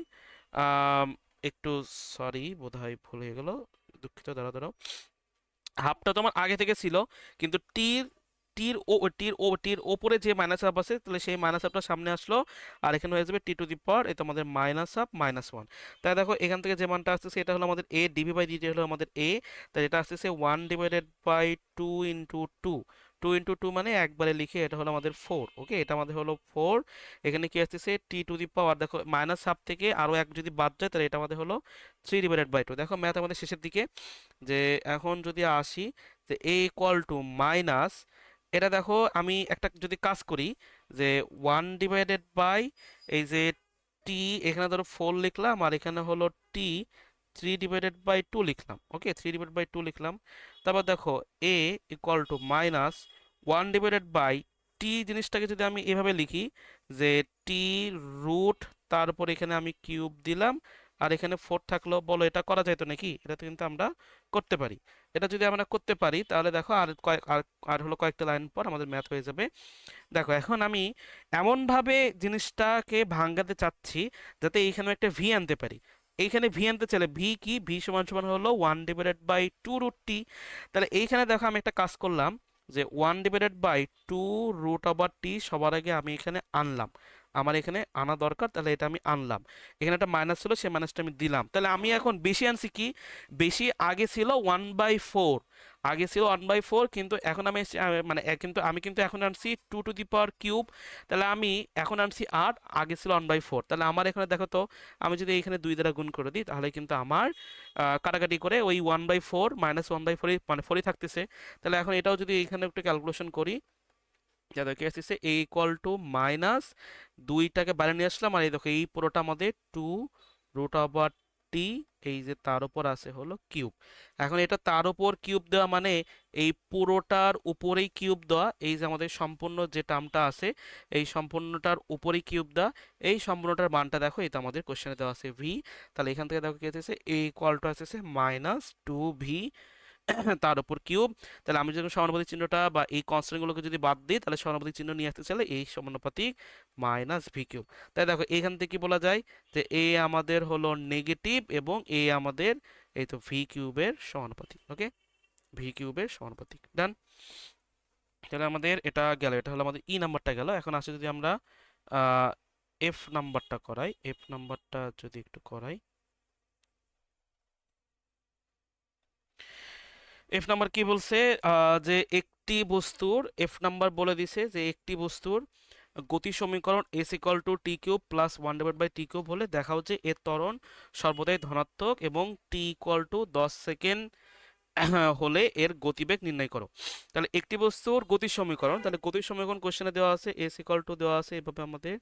একটু সরি, বোধহয় ভুল হয়ে গেল, দুঃখিত, দাঁড়াও দাঁড়াও। হাফটা তো আমার আগে থেকে ছিল, কিন্তু টির ওপরে যে মাইনাস হাফ আছে, তাহলে সেই মাইনাস হাফটা সামনে আসলো, আর এখানে হয়ে যাবে টি টু দি পাওয়ার এই তো আমাদের -1। তাই দেখো এখান থেকে যে মানটা আসতেছে এটা হলো আমাদের এ, ডিভি বাই ডিটি হলো আমাদের এ, তাই এটা আসতেছে 1/2 × 2 2 × 2 মানে একবারে লিখে এটা হলো আমাদের 4। ওকে, এটা আমাদের হলো 4। এখানে কি আসতেছে টি টু দি পাওয়ার, দেখো মাইনাস হাফ থেকে আরো এক যদি বাদ যায়, তাহলে এটা আমাদের হলো 3/2। দেখো ম্যাথ আমাদের শেষের দিকে। যে এখন যদি আসি যে এ ইকুয়াল টু মাইনাস, এটা দেখো আমি একটা যদি কাজ করি যে 1/, এই যে টি, এখানে ধরো 4 লিখলাম, আর এখানে হলো টি 3/2 লিখলাম। ওকে, 3/2 লিখলাম। তারপর দেখো এ ইকুয়াল টু মাইনাস 1/, জিনিসটাকে যদি আমি এভাবে লিখি যে টি রুট, তারপর এখানে আমি কিউব দিলাম, আর এখানে 4 থাকলো। বলো এটা করা যায় তো নাকি? এটা তো কিন্তু আমরা করতে পারি। এটা যদি আমরা করতে পারি, তাহলে দেখো আর কয়েক আর হলো কয়েকটা লাইন পর আমাদের ম্যাথ হয়ে যাবে। দেখো এখন আমি এমনভাবে জিনিসটাকে ভাঙাতে চাচ্ছি যাতে এইখানে একটা ভি আনতে পারি। এইখানে ভি আনতে চাইলে ভি কি, ভি সমান সমান হলো 1/2 √T। তাহলে এইখানে দেখো আমি একটা কাজ করলাম যে 1/2 √T সবার আগে আমি এখানে আনলাম, আমার এখানে আনা দরকার, তাহলে এটা আমি আনলাম। এখানে একটা মাইনাস ছিল, সেই মাইনাসটা আমি দিলাম। তাহলে আমি এখন বেশি আনছি কি, বেশি আগে ছিল 1/4, আগে ছিল 1/4, কিন্তু এখন আমি মানে কিন্তু আমি কিন্তু এখন আনছি 2 টু দি পাওয়ার কিউব। তাহলে আমি এখন আনছি 8, আগে ছিল 1/4। তাহলে আমার এখানে দেখো তো, আমি যদি এখানে 2 দ্বারা গুণ করে দিই, তাহলে কিন্তু আমার কাটাকাটি করে ওই 1/4 -1/4 মানে 4ই থাকতেছে। তাহলে এখন এটাও যদি এখানে একটু ক্যালকুলেশন করি, যা দেখে আসতেছে এ ইকুয়াল টু মাইনাস 2টাকে বাইরে নিয়ে আসলাম, আর এই দেখো এই পুরোটা আমাদের 2 √T, এই যে তার উপর আছে হলো কিউব। এখন এটা তার উপর কিউব দেওয়া মানে এই পুরোটার উপরেই কিউব দেওয়া, এই যে আমাদের সম্পূর্ণ যে টার্মটা আছে এই সম্পূর্ণটার উপরেই কিউব দেওয়া। এই সম্পূর্ণটার মানটা দেখো, এটা আমাদের কোশ্চেনে দেওয়া আছে ভি। তাহলে এখান থেকে দেখো কি আসছে, এ ইকুয়াল টু আসছে -2v তার উপর কিউব। তাহলে আমি যখন সমানুপাতিক চিহ্নটা বা এই কনস্ট্যান্ট গুলোকে যদি বাদ দিই, তাহলে সমানুপাতিক চিহ্ন নিয়ে আসতে চাইলে এই সমানুপাতিক -v কিউব। তাই দেখো এখান থেকে কি বলা যায় যে এ আমাদের হলো নেগেটিভ এবং এ আমাদের এই তো ভি কিউবের সমানুপাতিক। ওকে, ভি কিউবের সমানুপাতিক, ডান। তাহলে আমাদের এটা গেল, এটা হলো আমাদের ই নাম্বারটা গেল। এখন আসলে যদি আমরা এফ নাম্বারটা করাই, এফ নাম্বারটা যদি একটু করাই, এফ নাম্বার কি বলছে, যে একটি বস্তুর, এফ নাম্বার বলে দিছে যে একটি বস্তুর গতি সমীকরণ s equal to t cube plus 1/টি কিউব হলে দেখাও যে এর ত্বরণ সর্বদাই ধনাত্মক এবং টি ইকুয়াল টু 10 সেকেন্ড হলে এর গতিবেগ নির্ণয় করো। তাহলে একটি বস্তুর গতি সমীকরণ, তাহলে গতি সমীকরণ কোশ্চেনে দেওয়া আছে এস ইকুয়াল টু দেওয়া আছে এভাবে আমাদের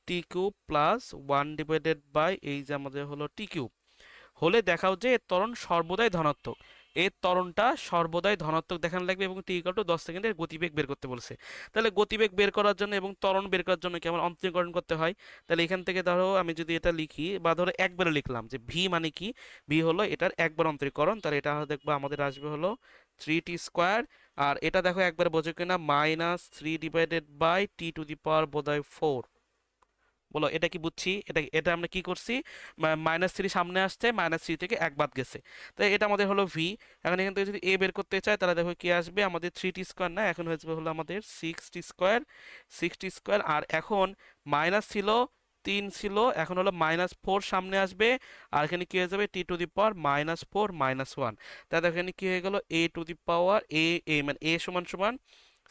টি কিউব প্লাস 1/, এই যে আমাদের হলো টি কিউব হলে দেখাও যে এর ত্বরণ সর্বদাই ধনাত্মক। এর ত্বরণটা সর্বদাই ধনাত্মক দেখানো লাগবে এবং টি ইকুয়াল টু 10 সেকেন্ডের গতিবেগ বের করতে বলছে। তাহলে গতিবেগ বের করার জন্য এবং ত্বরণ বের করার জন্য কেমন অন্তরীকরণ করতে হয়। তাহলে এখান থেকে ধরো আমি যদি এটা লিখি বা ধরো একবারে লিখলাম যে ভি মানে কি, ভি হলো এটার একবার অন্তরীকরণ, তাহলে এটা দেখবো আমাদের আসবে হলো 3t²। আর এটা দেখো একবার বোঝো কিনা, -3/t টু দি পাওয়ার বোধহয় 4। বলো এটা কি বুঝছি? এটা এটা আমরা কি করছি, -3 সামনে আসছে, -3 থেকে এক বাদ গেছে, তাই এটা আমাদের হলো ভি। এখন এখান থেকে যদি এ বের করতে চাই, তাহলে দেখো কি আসবে আমাদের 3t², না এখন হয়ে যাবে হলো আমাদের 6t²। আর এখন মাইনাস ছিল 3 ছিল, এখন হলো -4 সামনে আসবে, আর এখানে কি হয়ে যাবে টি টু দি পাওয়ার -4 -1। তাই দেখো এখানে কি হয়ে গেল এ টু দি পাওয়ার এ মানে এ সমান সমান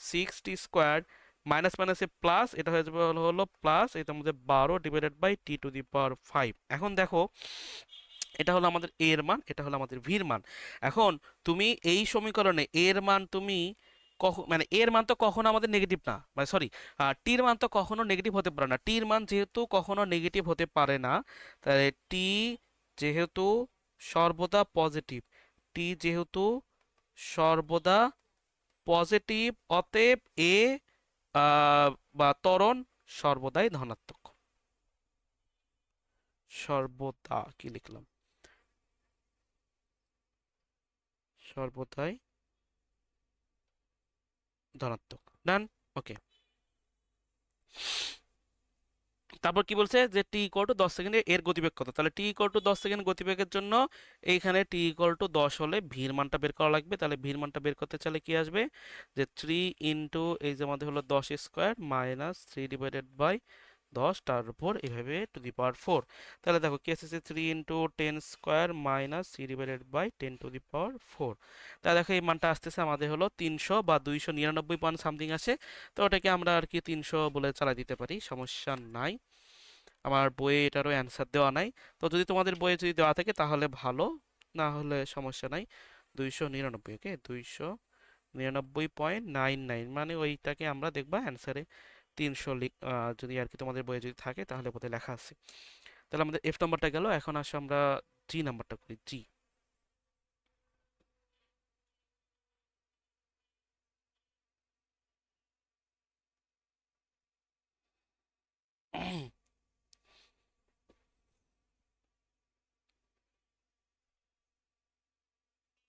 6t², মাইনাস মাইনাসে প্লাস, এটা হয়ে যাবে হলো প্লাস, এটা আমাদের 12/টি টু দি পাওয়ার 5। এখন দেখো এটা হলো আমাদের এ এর মান, এটা হলো আমাদের ভির মান। এখন তুমি এই সমীকরণে এর মান তুমি মানে এর মান তো কখনো আমাদের নেগেটিভ না, মানে সরি, টির মান তো কখনো নেগেটিভ হতে পারে না। টির মান যেহেতু কখনো নেগেটিভ হতে পারে না, তাহলে টি যেহেতু সর্বদা পজিটিভ, টি যেহেতু সর্বদা পজিটিভ, অতএব এ বা ত্বরণ সর্বদাই ধনাত্মক। সর্বদা কি লিখলাম, সর্বদাই ধনাত্মক। ডান। ওকে। তারপর কি বলছে যে টি ইকুয়াল টু 10 সেকেন্ডে এর গতিবেগ কত, তাহলে টি ইকুয়াল টু 10 সেকেন্ড গতিবেগের জন্য এইখানে টি ইকুয়াল টু 10 হলে ভির মানটা বের করা লাগবে। তাহলে ভির মানটা বের করতে চাইলে কি আসবে, যে 3 ইন্টু এই যে আমাদের হলো 10 স্কোয়ার মাইনাস 3/10, তার উপর এভাবে টু দি পাওয়ার 4। তাহলে দেখো কি আসছে, 3 into 10 square minus 3/10 to the power 4। তাহলে দেখো এই মানটা আসতেছে আমাদের হলো 300 বা 299 পয়েন্ট সামথিং আসে। তো ওটাকে আমরা আর কি 300 বলে চালাই দিতে পারি, সমস্যা নাই। আমার বইয়ে এটারও অ্যান্সার দেওয়া নাই। তো যদি তোমাদের বইয়ে যদি দেওয়া থাকে তাহলে ভালো, না হলে সমস্যা নাই। 299, ওকে, 299.99, মানে ওইটাকে আমরা দেখবা অ্যান্সারে 300 যদি আর কি তোমাদের বইয়ে যদি থাকে তাহলে বোধহয় লেখা আছে। তাহলে আমাদের এফ নাম্বারটা গেল, এখন আসো আমরা জি নাম্বারটা করি। জি।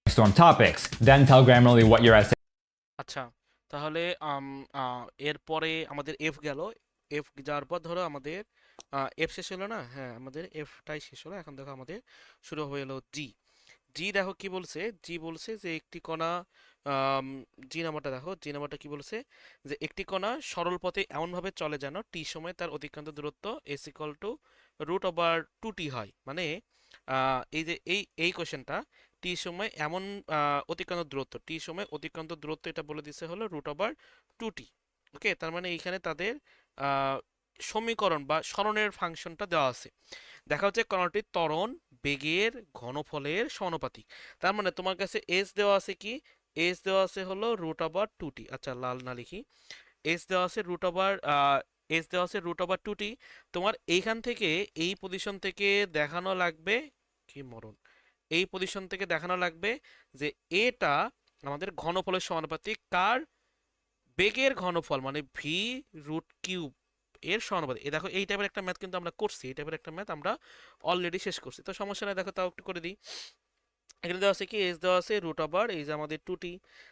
Storm topics, then tell Grammarly what your essay. আচ্ছা, তাহলে এরপরে আমাদের এফ গেল। এফ যাওয়ার পর ধরো আমাদের এফ শেষ হলো না, হ্যাঁ আমাদের এফটাই শেষ হলো। এখন দেখো আমাদের শুরু হয়ে এলো জি। জি দেখো কি বলছে, জি বলছে যে একটি কণা, আম, জি নাম্বারটা দেখো, জি নাম্বারটা কি বলছে, যে একটি কণা সরল পথে এমনভাবে চলে যেন টি সময় তার অতিক্রান্ত দূরত্ব এস ইকুয়াল টু √/2t হয়। মানে এই যে এই কোশ্চেনটা, টি সময় এমন অতিক্রান্ত দূরত্ব, টি সময় অতিক্রান্ত দূরত্ব এটা বলে দিছে হলো √/2t। ওকে, তার মানে এইখানে তাদের আহ, সমীকরণ বা সরণের ফাংশনটা দেওয়া আছে। দেখা হচ্ছে কণাটির ত্বরণ বেগের ঘনফলের সমানুপাতিক। তার মানে তোমার কাছে এস দেওয়া আছে কি, এস দেওয়া আছে হলো √/2t। আচ্ছা লাল না লিখি, এস দেওয়া আছে √/2t। তোমার এইখান থেকে এই পজিশন থেকে দেখানো লাগবে কি মরণ, এই পজিশন থেকে দেখানো লাগবে যে এটা আমাদের ঘনফলের সমানুপাতিক কার, বেগের ঘনফল মানে v√কিউব এর সমানুপাতিক। এই দেখো এই টাইপের একটা ম্যাথ কিন্তু আমরা করছি, এই টাইপের একটা ম্যাথ আমরা অলরেডি শেষ করছি। তো সমস্যা নাই, দেখো তাও একটু করে দিই। এখানে দেওয়া আছে কি, এস দেওয়া আছে √/, এই যে আমাদের 2t।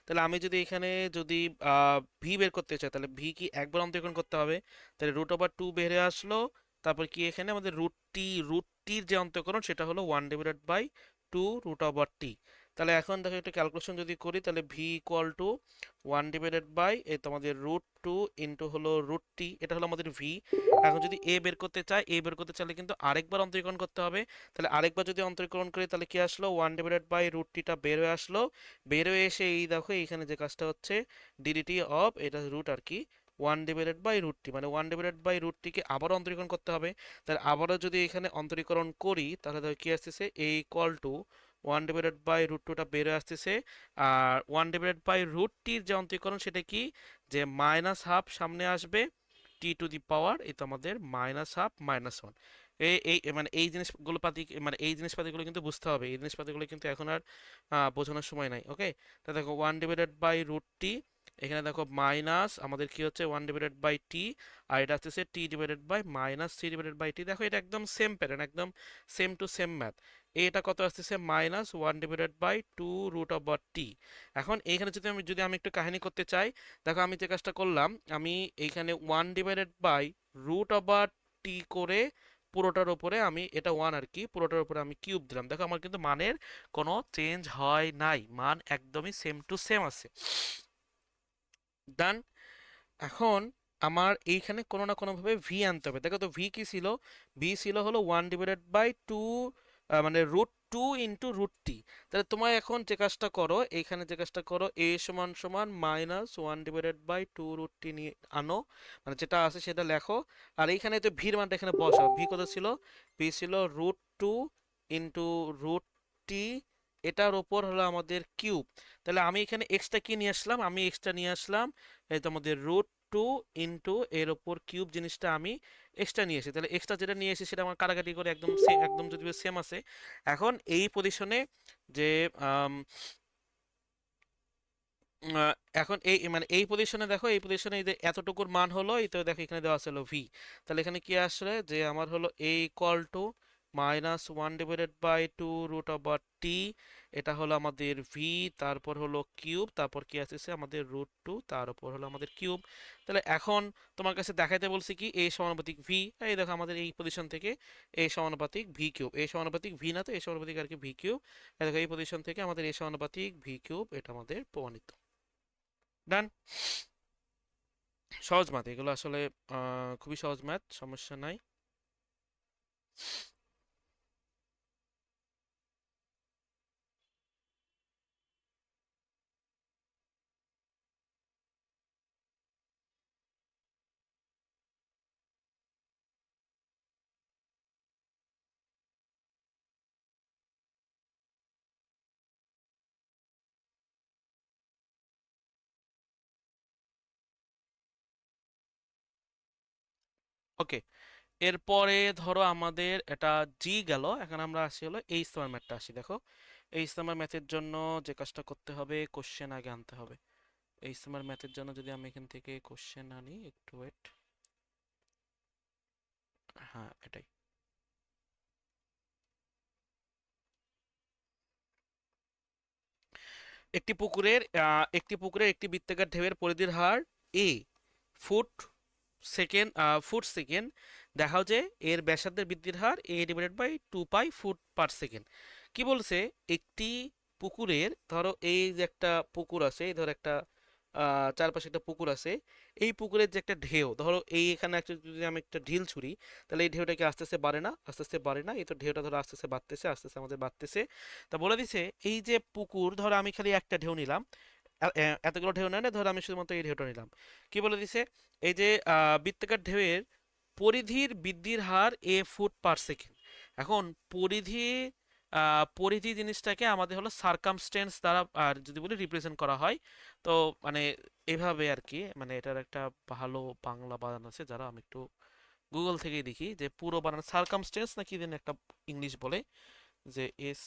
তাহলে আমি যদি এখানে যদি ভি বের করতে চাই, তাহলে ভি কি একবার অন্তরীকরণ করতে হবে, তাহলে √/2 বেরিয়ে আসলো। তারপর কি এখানে আমাদের √টির যে অন্তরীকরণ সেটা হলো 1/2 √/t। তাহলে এখন দেখো একটু ক্যালকুলেশন যদি করি, তাহলে ভি ইকুয়াল টু 1/, এই তোমাদের √2 ইন্টু হলো √t, এটা হলো আমাদের ভি। এখন যদি এ বের করতে চাই, এ বের করতে চাইলে কিন্তু আরেকবার অন্তরীকরণ করতে হবে। তাহলে আরেকবার যদি অন্তরীকরণ করি তাহলে কি আসলো, 1/√t বের হয়ে আসলো। বের হয়ে এসে এই দেখো এইখানে যে কাজটা হচ্ছে, ডিডিটি অফ এটা রুট আর কি 1/√t, মানে 1/√t কে আবার অন্তরীকরণ করতে হবে। তাহলে আবারও যদি এখানে অন্তরীকরণ করি তাহলে দেখো কি আসতেছে, এ ইকুয়াল টু 1/√2টা বের হয়ে আসতেছে। আর 1/√tর যে অন্তরীকরণ সেটা কি, যে -12 সামনে আসবে, t⁻, এই তো আমাদের -12 -1। এই মানে এই জিনিসগুলো মানে এই জিনিসপাতিগুলো কিন্তু বুঝতে হবে, এই জিনিসপাতিগুলো কিন্তু এখন আর বোঝানোর সময় নাই। ওকে, তা দেখো 1/√t, এখানে দেখো মাইনাস আমাদের কি হচ্ছে 1/t, আর এটা হচ্ছে t/-3/t। দেখো এটা একদম সেম প্যাটার্ন, একদম সেম টু সেম ম্যাথ। এটা কত আসতেছে, -1/2 √/t। এখন এইখানে যদি আমি একটু কাহিনী করতে চাই, দেখো আমি যে কাজটা করলাম, আমি এইখানে 1/√t করে পুরোটার উপরে আমি এটা 1 আর কি, পুরোটার উপরে আমি কিউব দিলাম। দেখো আমার কিন্তু মানের কোনো চেঞ্জ হয় নাই, মান একদমই সেম টু সেম আছে। ডান। এখন আমার এইখানে কোনো না কোনোভাবে ভি আনতে হবে। দেখো তো ভি কি ছিল, ভি ছিল হলো 1/2, মানে √2 × √t। তাহলে তোমার এখন যে কাজটা করো, এইখানে যে কাজটা করো, এ সমান সমান -1/2 √t নিয়ে আনো, মানে যেটা আছে সেটা লেখো। আর এইখানে তো ভির মানটা এখানে বসাও, ভি কত ছিল, ভি ছিল √2 ইন্টু রুট টি, এটার ওপর হলো আমাদের কিউব। তাহলে আমি এখানে এক্সট্রা কি নিয়ে আসলাম, আমি এক্সট্রা নিয়ে আসলাম এই তো আমাদের রুট টু ইন্টু এর ওপর কিউব জিনিসটা আমি এক্সট্রা নিয়ে এসেছি। তাহলে এক্সট্রা যেটা নিয়ে এসেছি সেটা আমার কাটাকাটি করে একদম একদম যদি সেম আছে। এখন এই পজিশনে যে আম, আহ, এখন এই মানে এই পজিশনে দেখো, এই পজিশনে এই যে এতটুকুর মান হলো, এই তো দেখো এখানে দেওয়া ছিল ভি। তাহলে এখানে কি আসলে যে আমার হলো এ ইকুয়াল টু -1/2 √টি, এটা হলো আমাদের ভি, তারপর হলো কিউব, তারপর কি আসছে আমাদের √2, তার উপর হলো আমাদের কিউব। তাহলে এখন তোমার কাছে দেখাইতে বলছি কি এ সমানুপাতিক ভি, এই দেখো আমাদের এই পজিশন থেকে এ সমানুপাতিক ভি কিউব, এ সমানুপাতিক ভি না তো এ সমানুপাতিক আর কি ভি কিউব। দেখো এই পজিশন থেকে আমাদের এ সমানুপাতিক ভি কিউব, এটা আমাদের প্রমাণিত। ডান। সহজ ম্যাথ এগুলো আসলে, খুবই সহজ ম্যাথ, সমস্যা নাই। ওকে, এরপরে ধরো আমাদের এটা জি গেল, এখন আমরা আসি হলো এই ইসলামের ম্যাথটা আসি। দেখো এই ইসলামের ম্যাথের জন্য যে কাজটা করতে হবে, কোশ্চেন আগে আনতে হবে। এই ইসলামের ম্যাথের জন্য যদি আমি এখান থেকে কোশ্চেন আনি, একটু ওয়েট। হ্যাঁ এটাই। একটি পুকুরের একটি বৃত্তাকার ঢেউয়ের পরিধির হার এ ফুট সেকেন্ড, ফুট সেকেন্ড। দেখাও যে এর ব্যাসার্ধের বৃদ্ধির হার a/2 পাই ফুট পার সেকেন্ড। কি বলছে, একটি পুকুরের, ধরো এই যে একটা পুকুর আছে, এই ধরো একটা চারপাশে একটা পুকুর আছে, এই পুকুরের যে একটা ঢেউ, ধরো এই এখানে একটা যদি আমি একটা ঢিল ছুড়ি, তাহলে এই ঢেউটা কি আস্তে আস্তে বাড়ে না, আস্তে আস্তে বাড়ে না, এই তো ঢেউটা ধরো আস্তে আস্তে বাড়তেছে, আস্তে আস্তে আমাদের বাড়তেছে। তা বলে দিছে এই যে পুকুর, ধরো আমি খালি একটা ঢেউ নিলাম, এতগুলো ঢেউ নেয় না, ধরো আমি শুধুমাত্র এই ঢেউটা নিলাম। কি বলে দিছে, এই যে বৃত্তাকার ঢেউয়ের পরিধির বৃদ্ধির হার এ ফুট পার সেকেন্ড। এখন পরিধি, পরিধি জিনিসটাকে আমাদের হলো সার্কামস্টেন্স দ্বারা আর যদি বলি রিপ্রেজেন্ট করা হয়। তো মানে এভাবে আর কি, মানে এটার একটা ভালো বাংলা বানান আছে, যারা আমি একটু গুগল থেকেই দেখি যে পুরো বানান সার্কামস্টেন্স না কি যেন একটা ইংলিশ বলে, যে এস,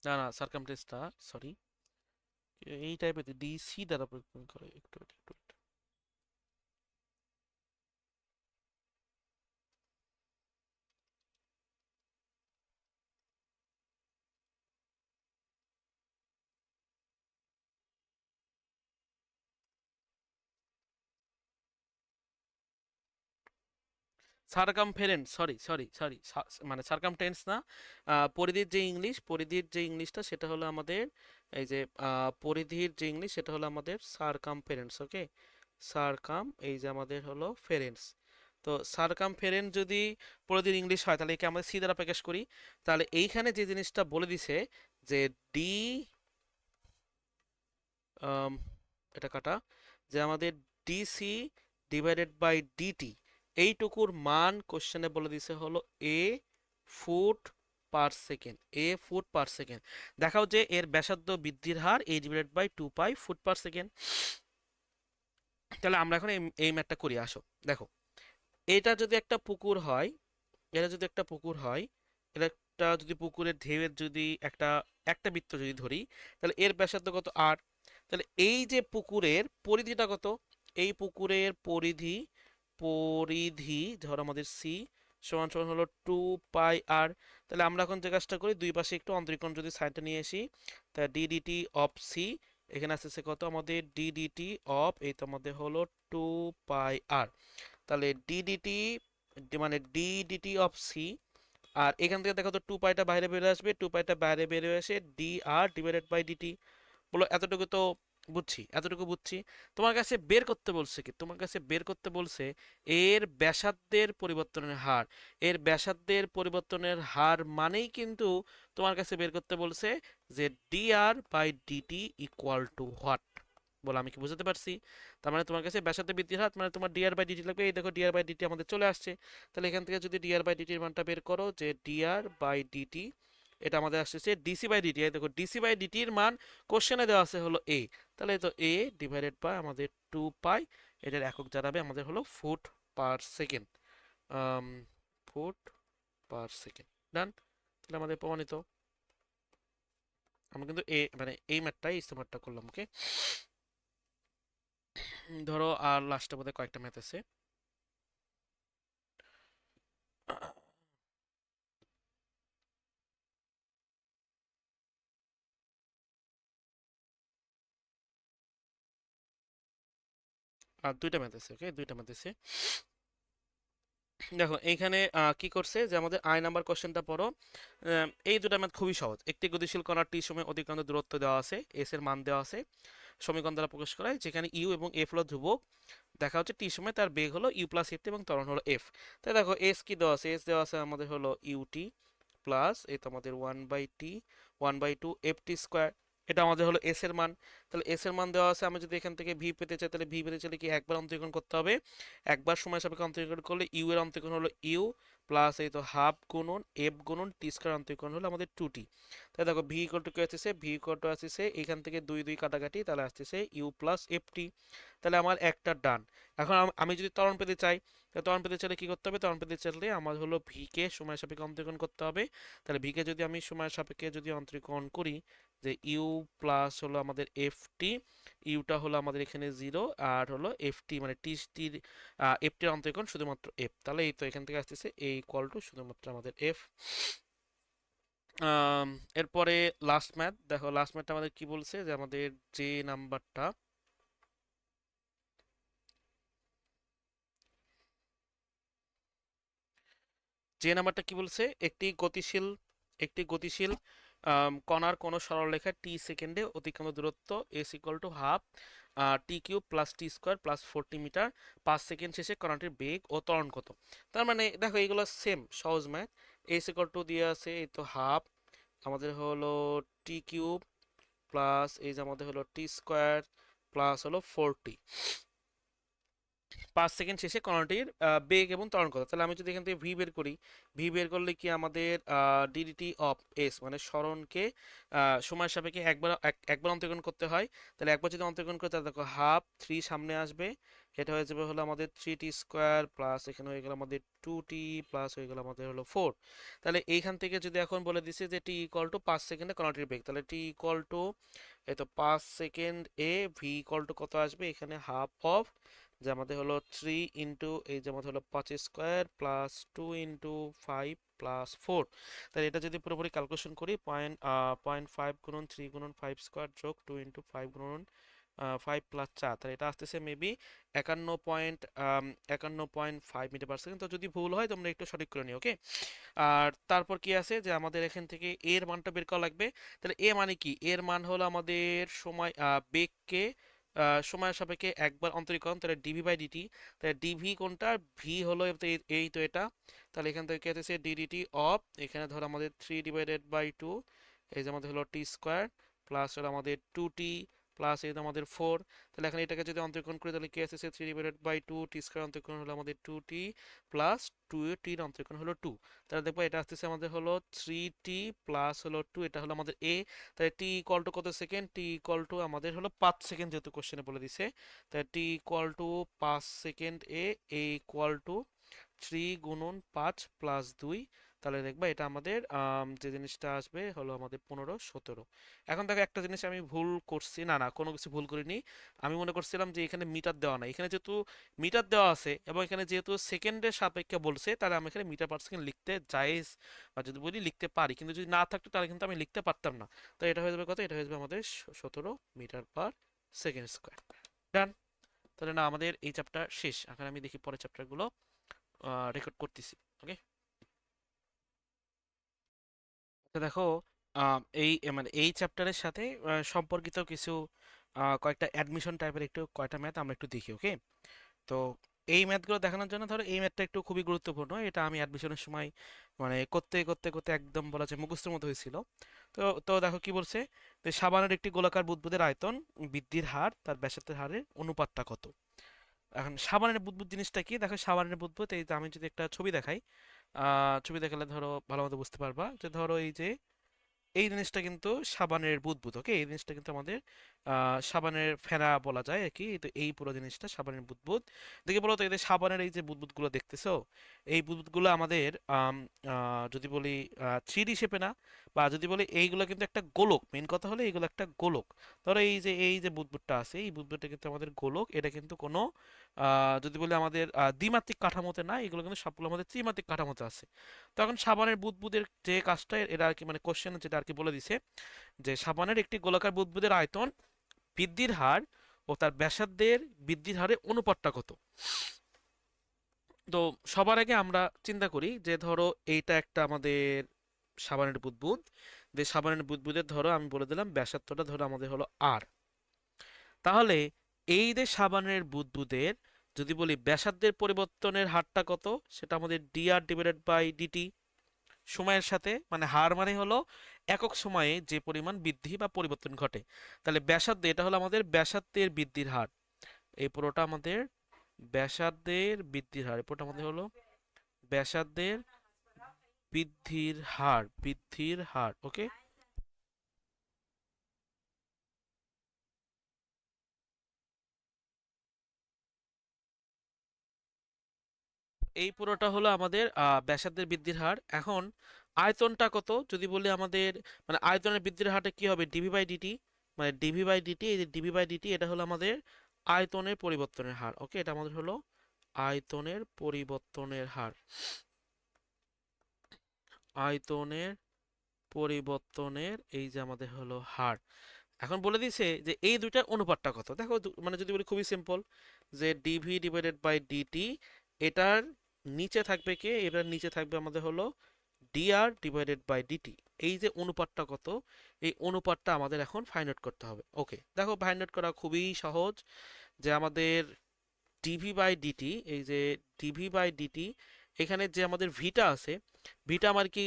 না না সার্কামস্টেন্সটা, সরি, এই টাইপের ডিসি দ্বারা প্রয়োগ করে, একটু একটু একটু। সার্কামফেরেন্স, সরি সরি সরি, মানে সার্কামটেন্স না, পরিধির যে ইংলিশটা সেটা হলো আমাদের এই যে পরিধির যে ইংলিশ সেটা হলো আমাদের সার্কামফেরেন্স। ওকে, সার্কাম, এই যে আমাদের হলো ফেরেন্স। তো সার্কামফেরেন্স যদি পরিধির ইংলিশ হয়, তাহলে একে আমরা সি দ্বারা প্রকাশ করি। তাহলে এইখানে যে জিনিসটা বলে দিছে যে ডি, আম, এটা কাটা, যে আমাদের ডিসি ডিভাইডেড বাই ডিটি, এইটুকুর মান কোশ্চেনে বলে দিছে হলো এ ফুট পার সেকেন্ড, এ ফুট পার সেকেন্ড। দেখাও যে এর ব্যাসার্ধ বৃদ্ধির হার a/2 পাই ফুট পার সেকেন্ড। তাহলে আমরা এখন এই ম্যাথটা করি, আসো। দেখো এটা যদি একটা পুকুর হয়, এটা যদি একটা পুকুর হয়, এটা একটা যদি পুকুরের ঢেউয়ের যদি একটা একটা বৃত্ত যদি ধরি, তাহলে এর ব্যাসার্ধ কত, 8। তাহলে এই যে পুকুরের পরিধিটা কত, এই পুকুরের পরিধি, ধর আমাদের সি সমান সমান হলো 2 পাই আর। তাহলে আমরা এখন যে কাজটা করি, দুই পাশে একটু অন্তরীকরণ যদি সাইডটা নিয়ে আসি, তা ডিডিটি অফ সি, এখানে আসতেছে কত আমাদের ডিডিটি অফ, এই তো আমাদের হলো 2 পাই আর। তাহলে ডিডিটি মানে ডিডিটি অফ সি, আর এখান থেকে দেখো তো 2 পাইটা বাইরে বেরিয়ে আসবে, 2 পাইটা বাইরে বেরিয়ে আসে D R divided by DT. বলো এতটুকু তো বুঝছি, এতটুকু বুঝছি। তোমার কাছে বের করতে বলছে কি, তোমার কাছে বের করতে বলছে এর ব্যাসার্ধের পরিবর্তনের হার। এর ব্যাসার্ধের পরিবর্তনের হার মানেই কিন্তু তোমার কাছে বের করতে বলছে যে D R by DT equal to what. বলো আমি কি বুঝতে পারছি? তার মানে তোমার কাছে ব্যাসার্ধ বৃদ্ধির হার মানে তোমার ডিআর বাই ডিটি লাগবে। এই দেখো ডিআর বাই ডিটি আমাদের চলে আসছে। তাহলে এখান থেকে যদি ডিআর বাই ডিটির মানটা বের করো, যে ডিআর বাই ডিটি এটা আমাদের আসছে ডিসি বাই ডিটি। এই দেখো ডিসি বাই ডিটির মান কোশ্চেনে দেওয়া আছে হলো এ, তাহলে তো এ ডিভাইডেড বাই আমাদের 2 পাই, এটার একক দাঁড়াবে আমাদের হলো foot per second. Foot per second. Done. তাহলে আমাদের প্রমাণিত। আমরা কিন্তু এ মানে এই ম্যাথটাই ইস্তেমালটা করলাম। ওকে, ধরো আর লাস্টে বোধহয় কয়েকটা ম্যাথ আছে। আর দুইটা ম্যাথ আছে। ওকে, দুইটা ম্যাথ আছে। দেখো এইখানে কি করছে যে আমাদের আই নাম্বার কোশ্চেনটা পড়ো। এই দুটা ম্যাথ খুবই সহজ। একটি গতিশীল কণার টি সময় অতিক্রান্ত দূরত্ব দেওয়া আছে, এস এর মান দেওয়া আছে, সমীকরণ দ্বারা প্রকাশ করা হয়, যেখানে ইউ এবং এফ হলো ধ্রুবক। দেখা হচ্ছে টি সময় তার বেগ হলো ইউ প্লাস এফ এবং ত্বরণ হলো এফ। তাই দেখো এস কি দেওয়া আছে, এস দেওয়া আছে আমাদের হলো ইউটি প্লাস এই তো আমাদের 1/t 1/2 এফ টি স্কোয়ার। এটা আমাদের হলো এস এর মান। তাহলে এস এর মান দেওয়া আছে, আমি যদি এখান থেকে ভি পেতে চাই তাহলে ভি পেতে চাইলে কি একবার অন্তরীকরণ করতে হবে। একবার সময় সাপেক্ষে অন্তরীকরণ করলে ইউ এর অন্তরীকরণ হলো ইউ প্লাস এই তো হাফ গুণন এফ গুণন টি স্কোয়ার অন্তরীকরণ হলো আমাদের 2t। তাহলে দেখো ভি ইকুয়াল টু কি আসছে, ভি ইকুয়াল টু আসছে এখান থেকে 2 2 কাটাকাটি, তাহলে আসছে ইউ প্লাস এফ টি। তাহলে আমার একটা ডান। এখন আমি যদি ত্বরণ পেতে চাই, তাহলে ত্বরণ পেতে চাইলে কি করতে হবে, ত্বরণ পেতে চাইলে আমার হলো ভি কে সময় সাপেক্ষে অন্তরীকরণ করতে হবে। তাহলে ভি কে যদি আমি সময় সাপেক্ষে যদি অন্তরীকরণ করি, যে ইউ প্লাস হলো আমাদের এফ টি, ইউটা হলো আমাদের এখানে 0 আর হলো এফ টি মানে টি টির এফ টির অন্তরীকরণ শুধুমাত্র এফ। তাহলে এই তো এখান থেকে আসতেছে এ ইকুয়াল টু শুধুমাত্র আমাদের এফ। এরপরে লাস্ট ম্যাথ দেখো, লাস্ট ম্যাথটা আমাদের কি বলছে যে আমাদের যে নাম্বারটা কি বলছে, একটি গতিশীল কণার কোন সরলরেখা টি সেকেন্ডে অতিক্রান্ত দূরত্ব S equal to half T cube plus T square plus 40 meter 5 second শেষে কণাটির বেগ ও ত্বরণ কত। তার মানে দেখো এইগুলো সেম সহজ ম্যাথ। এস ইকুয়াল টু দিয়ে আছে এই তো হাফ, আমাদের হলো টি কিউব প্লাস এই যে আমাদের হলো টি স্কোয়ার প্লাস হলো 40, 5 সেকেন্ড শেষে কণাটির বেগ এবং ত্বরণ কত। তাহলে আমি যদি এখান থেকে ভি বের করি, ভি বের করলে কি আমাদের ডিডিটি অফ এস মানে সরণকে সময় সাপেক্ষে একবার অন্তরীকরণ করতে হয়। তাহলে একবার যদি অন্তরীকরণ করে তাহলে দেখো হাফ 3 সামনে আসবে, এটা হয়ে যাবে হলো আমাদের 3t স্কোয়ার প্লাস এখানে হয়ে গেল আমাদের 2t প্লাস হয়ে গেল আমাদের হলো 4। তাহলে এইখান থেকে যদি এখন বলে দিছে যে টি ইকুয়াল টু 5 সেকেন্ডে কণাটির বেগ, তাহলে টি ইকুয়াল টু এই তো 5 second A V equal to কত আসবে, এখানে হাফ অফ যে আমাদের হলো 3 ইন্টু এই যে আমাদের হলো 5 স্কোয়ার প্লাস 2 ইন্টু 5 প্লাস 4। তাহলে এটা যদি পুরোপুরি ক্যালকুলেশন করি 0.5 গুণন 3 গুণন 5 স্কোয়ার যোগ 2 ইন্টু 5 গুণন 5 প্লাস 4, তাহলে এটা আসতেছে মেবি 51.5 মিটার পার সেকেন্ড। তো যদি ভুল হয় তোমরা একটু সঠিক করে নিও। ওকে, আর তারপর কি আছে যে আমাদের এখান থেকে এর মানটা বের করা লাগবে। তাহলে এ মানে কি, এর মান হলো আমাদের সময় বেগকে সময়ের সাপেক্ষে একবার অন্তরীকরণ, তাহলে ডিভি বাই ডিটি। তাহলে ডিভি কোনটা, ভি হলো এই তো এটা। তাহলে এখান থেকে কি আছে ডিডিটি অফ এখানে ধরো আমাদের 3/2 এই যে আমাদের হলো টি স্কোয়ার প্লাস হলো আমাদের 2t প্লাস এই যে আমাদের 4। তাহলে এখানে এটাকে যদি অন্তরীকরণ করি তাহলে কি আছে 3/2 টি স্কোয়ার অন্তরীকরণ হলো আমাদের 2t প্লাস 2 টির অন্তরীকরণ হলো 2। তাহলে দেখবো এটা আসতেছে আমাদের হলো 3t প্লাস হলো 2, এটা হলো আমাদের এ। তাহলে টি ইকুয়াল টু কত সেকেন্ড, টি ইকুয়াল টু আমাদের হলো 5 সেকেন্ড, যেহেতু কোশ্চেনে বলে দিছে। তাহলে t equal to 5 second a equal to 3 গুণন 5 প্লাস 2। তাহলে দেখবা এটা আমাদের যে জিনিসটা আসবে হলো আমাদের 15 17। এখন দেখো একটা জিনিস আমি ভুল করছি, না না কোনো কিছু ভুল করিনি। আমি মনে করছিলাম যে এখানে মিটার দেওয়া নাই, এখানে যেহেতু মিটার দেওয়া আছে এবং এখানে যেহেতু সেকেন্ডের সাপেক্ষে বলছে, তাহলে আমি এখানে মিটার পার সেকেন্ড লিখতে জায়েজ বা যদি বলি লিখতে পারি, কিন্তু যদি না থাকতো তাহলে কিন্তু আমি লিখতে পারতাম না। তো এটা হয়ে যাবে কত, এটা হয়ে যাবে আমাদের 17 মিটার পার সেকেন্ড স্কোয়ার। ডান। তাহলে না আমাদের এই চ্যাপ্টার শেষ। এখন আমি দেখি পরের চ্যাপ্টারগুলো রেকর্ড করতেছি। ওকে, তো দেখো এই মানে এই চ্যাপ্টারের সাথে সম্পর্কিত কিছু কয়েকটা অ্যাডমিশন টাইপের একটু কয়টা ম্যাথ আমরা একটু দেখি। ওকে, তো এই ম্যাথগুলো দেখানোর জন্য ধরো এই ম্যাথটা একটু খুবই গুরুত্বপূর্ণ, এটা আমি অ্যাডমিশনের সময় মানে করতে করতে করতে একদম বলা যায় মুখস্থের মতো হয়েছিল। তো তো দেখো কি বলছে, যে সাবানের একটি গোলাকার বুদবুদের আয়তন বৃদ্ধির হার তার ব্যাসার্ধের হারের অনুপাতটা কত। এখন সাবানের বুদবুদ জিনিসটা কি, দেখো সাবানের বুদবুদ, এই যে আমি যদি একটা ছবি দেখাই, ছবি দেখালে ধরো ভালো মতো বুঝতে পারবা, যে ধরো এই যে এই জিনিসটা কিন্তু সাবানের বুদবুদ, ওকে, এই জিনিসটা কিন্তু আমাদের সাবানের ফেনা বলা যায় আর কি। তো এই পুরো জিনিসটা সাবানের বুদবুদ। দেখে বলো তো, এই যে সাবানের এই যে বুদবুদগুলো দেখতেছো, এই বুদবুদগুলো আমাদের যদি বলি 3D শেপে না, বা যদি বলি এইগুলো কিন্তু একটা গোলক, মেন কথা হলো এইগুলো একটা গোলক। ধরো এই যে বুদবুদটা আছে, এই বুদবুদটা কিন্তু আমাদের গোলক, এটা কিন্তু কোনো যদি বলি আমাদের দ্বিমাত্রিক কাঠামোতে না, এগুলো কিন্তু সবগুলো আমাদের ত্রিমাত্রিক কাঠামোতে আছে। তখন সাবানের বুদবুদের যে কাজটা এরা আর কি, মানে কোশ্চেন যেটা আর কি বলে দিছে, যে সাবানের একটি গোলাকার বুদবুদের আয়তন বৃদ্ধির হার ও তার ব্যাসার্ধের বৃদ্ধির হারের অনুপাতটা কত। তো সবার আগে আমরা চিন্তা করি যে ধরো এইটা একটা আমাদের সাবানের বুদবুদ, যে সাবানের বুদবুদের ধরো আমি বলে দিলাম ব্যাসার্ধটা ধরো আমাদের হলো আর। তাহলে এই যে সাবানের বুদবুদের যদি বলি ব্যাসার্ধের পরিবর্তনের হারটা কত, সেটা আমাদের dr ডিভাইডেড বাই ডিটি, সময়ের সাথে, মানে হার মানে হলো একক সময়ে যে পরিমাণ বৃদ্ধি বা পরিবর্তন ঘটে। তাহলে ব্যাসার্ধ, এটা হলো আমাদের ব্যাসার্ধের বৃদ্ধির হার, এই পুরোটা আমাদের ব্যাসার্ধের বৃদ্ধির হার, এই পুরোটা আমাদের হলো ব্যাসার্ধের বৃদ্ধির হার, ওকে। এই পুরোটা হলো আমাদের ব্যাসার্ধের বৃদ্ধির হার। এখন আয়তনটা কত যদি বলি আমাদের, মানে আয়তনের বৃদ্ধির হারটা কি হবে, ডিভি বাই ডিটি, মানে ডিভি বাই ডিটি, এই যে ডিভি বাই ডিটি এটা হলো আমাদের আয়তনের পরিবর্তনের হার, ওকে, এটা আমাদের হলো আয়তনের পরিবর্তনের হার, আয়তনের পরিবর্তনের এই যে আমাদের হলো হার। এখন বলে দিছে যে এই দুইটার অনুপাতটা কত। দেখো মানে যদি বলি খুবই সিম্পল, যে ডিভি ডিভাইডেড বাই ডিটি, এটার নিচে থাকবে কে, এটার নিচে থাকবে আমাদের হলো ডিআর ডিভাইডেড বাই ডিটি। এই যে অনুপাতটা কত, এই অনুপাতটা আমাদের এখন ফাইন্ড আউট করতে হবে, ওকে। দেখো ফাইন্ড আউট করা খুবই সহজ, যে আমাদের ডিভি বাই ডিটি, এই যে ডিভি বাই ডিটি, এখানে যে আমাদের ভিটা আছে, ভিটা আমার কি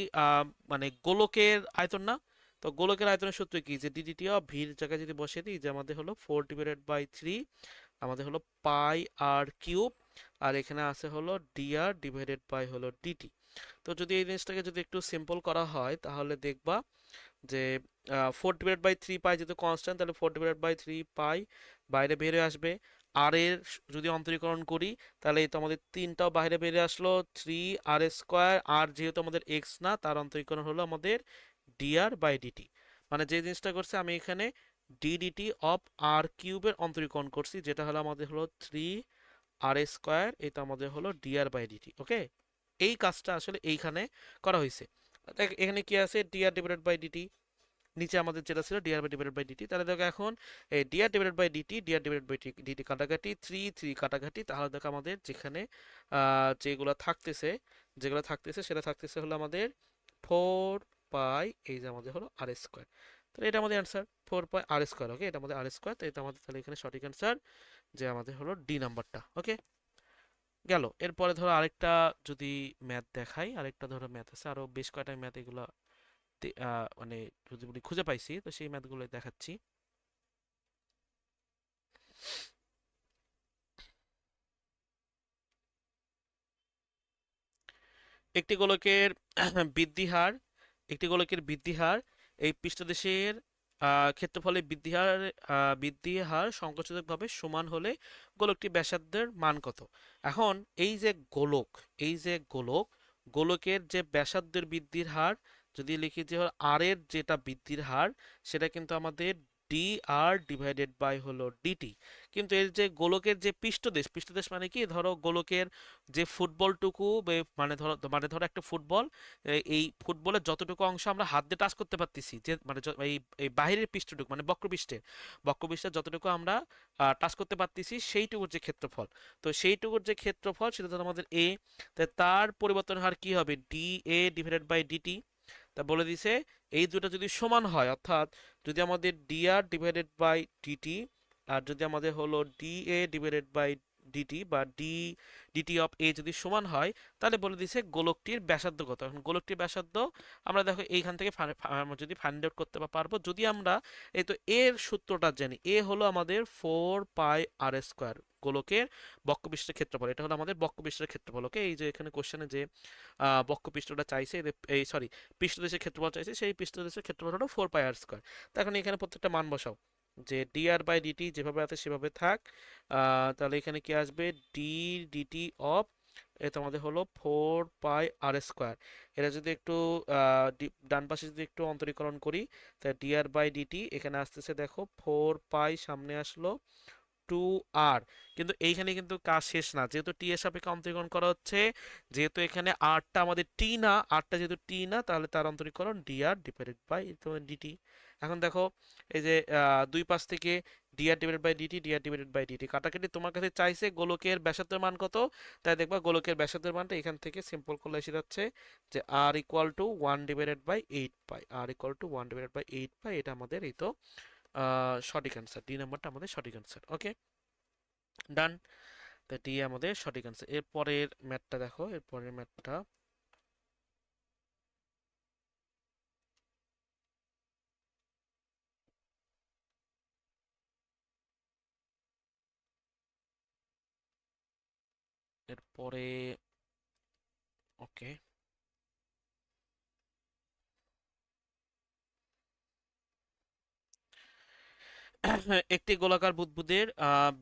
মানে গোলকের আয়তন না। তো গোলকের আয়তনের সূত্র কি, যে ডিডিটি অফ ভির জায়গায় যদি বসিয়ে দিই, যে আমাদের হলো 4/3 আমাদের হলো পাই আর কিউব, আর এখানে আছে হলো ডিআর ডিভাইডেড বাই হলো ডিটি। তো যদি এই জিনিসটাকে যদি একটু সিম্পল করা হয়, তাহলে দেখবা যে 4/3 পাই যেহেতু কনস্ট্যান্ট, তাহলে 4/3 পাই বাইরে বের হয়ে আসবে। আর এর যদি অন্তরীকরণ করি, তাহলে এই তো আমাদের তিনটাও বাইরে বেরিয়ে আসলো, 3r², আর যেহেতু আমাদের এক্স না, তার অন্তরীকরণ হলো আমাদের ডিআর বাই ডিটি। মানে যে জিনিসটা করছে আমি এখানে ডিডিটি অফ আর কিউবের অন্তরীকরণ করছি, যেটা হলো আমাদের হলো 3r², এটা আমাদের হলো ডিআর বাই ডিটি, ওকে। এই কাজটা আসলে এইখানে করা হয়েছে। এখানে কি আছে, ডিআর ডিভাইডেড বাই ডিটি, নিচে আমাদের যেটা ছিল DR by divided by DT. তাহলে দেখো এখন এই DR divided by DT, DR divided by DT কাটাকাটি, 3 কাটাকাটি, তাহলে দেখো আমাদের যেখানে যেগুলো থাকতেছে সেটা থাকতেছে হলো আমাদের 4 পাই, এই যে আমাদের হলো r²। তাহলে এটা আমাদের অ্যান্সার 4 পাই r², ওকে, এটা আমাদের r², তো এটা আমাদের তাহলে এখানে সঠিক অ্যান্সার, যে আমাদের হলো ডি নাম্বারটা, ওকে। গেল, এরপরে ধরো আরেকটা যদি ম্যাথ দেখাই, আরেকটা ধরো ম্যাথ আছে, আরো বেশ কয়টা ম্যাথ, এগুলো মানে যদি বলি খুঁজে পাইছি, তো সেই ম্যাথগুলো দেখাচ্ছি। একটি গোলকের বৃদ্ধি হার, একটি গোলকের বৃদ্ধি হার এই পৃষ্ঠদেশের ক্ষেত্রফলের বৃদ্ধি হার সংকোচকভাবে সমান হলে গোলকটি ব্যাসার্ধের মান কত। এখন এই যে গোলক, এই যে গোলকের যে ব্যাসার্ধের বৃদ্ধির হার, যদি লিখি যে আর এর যেটা বৃদ্ধির হার, সেটা কিন্তু আমাদের ডি আর ডিভাইডেড বাই হলো ডিটি। কিন্তু এর যে গোলকের যে পৃষ্ঠদেশ মানে কি, ধরো গোলকের যে ফুটবলটুকু মানে ধরো একটা ফুটবল, এই ফুটবলের যতটুকু অংশ আমরা হাত দিয়ে টাচ করতে পারতেছি, যে মানে এই এই বাহিরের পৃষ্ঠটুকু মানে বক্রপৃষ্ঠের যতটুকু আমরা টাচ করতে পারতেছি, সেইটুকুর যে ক্ষেত্রফল, তো সেইটুকুর যে ক্ষেত্রফল সেটা ধরো আমাদের এ, তার পরিবর্তন হার কি হবে, D A divided by DT. তা বলে দিছে এই দুটো যদি সমান হয়, অর্থাৎ যদি আমাদের ডিআর ডিভাইডেড বাই ডিটি আর যদি আমাদের হলো D A divided by DT বা ডিটি অফ এ যদি সমান হয়, তাহলে বলে দিছে গোলকটির ব্যাসার্ধ কত। এখন গোলকটির ব্যাসার্ধ আমরা দেখো এইখান থেকে আমরা যদি ফাইন্ড আউট করতে পারবো, যদি আমরা এই তো এর সূত্রটা জানি। এ হলো আমাদের 4πr², গোলকের বক্ষপৃষ্ঠের ক্ষেত্রফল। এটা হলো আমাদের বক্ষপৃষ্ঠের ক্ষেত্রফল। ওকে, এই যে এখানে কোশ্চেনে যে বক্ষপৃষ্ঠটা চাইছে, এই সরি পৃষ্ঠদেশের ক্ষেত্রফল চাইছে, সেই পৃষ্ঠদেশের ক্ষেত্রফল হলো 4πr²। তো এখন এখানে প্রত্যেকটা মান বসাও, যে dr বাই ডিটি যেভাবে আছে সেভাবে থাক। তাহলে এখানে কি আসবে, ডি ডিটি অফ এটা আমাদের হলো 4πr²। এটা যদি একটু ডান পাশে যদি একটু অন্তরীকরণ করি, তাহলে dr বাই ডিটি এখানে আসতেছে দেখো 4π সামনে আসলো 2r। কিন্তু এইখানে কিন্তু কাজ শেষ না, যেহেতু টি এর সাপেক্ষে অন্তরীকরণ করা হচ্ছে, যেহেতু এখানে আরটা আমাদের টি না, আরটা যেহেতু টি না, তাহলে তার অন্তরীকরণ dr ডিভাইডেড বাই ডিটি। এখন দেখো এই যে দুই পাশ থেকে dr divided by DT, dr divided by DT কাটাকাটি, তোমার কাছে চাইছে গোলকের ব্যাসার্ধের মান কত। তাই দেখবা গোলকের ব্যাসার্ধের মানটা এখান থেকে সিম্পল করলে এসে যাচ্ছে যে r equal to 1 divided by 8π, r equal to 1 divided by 8π। এটা আমাদের এই তো সঠিক অ্যান্সার, ডি নাম্বারটা আমাদের সঠিক অ্যান্সার। ওকে, ডান। তো ডি আমাদের সঠিক অ্যান্সার। এরপরের ম্যাথটা দেখো, এরপরের ম্যাথটা এরপরে, ওকে। একটি গোলাকার বুদবুদের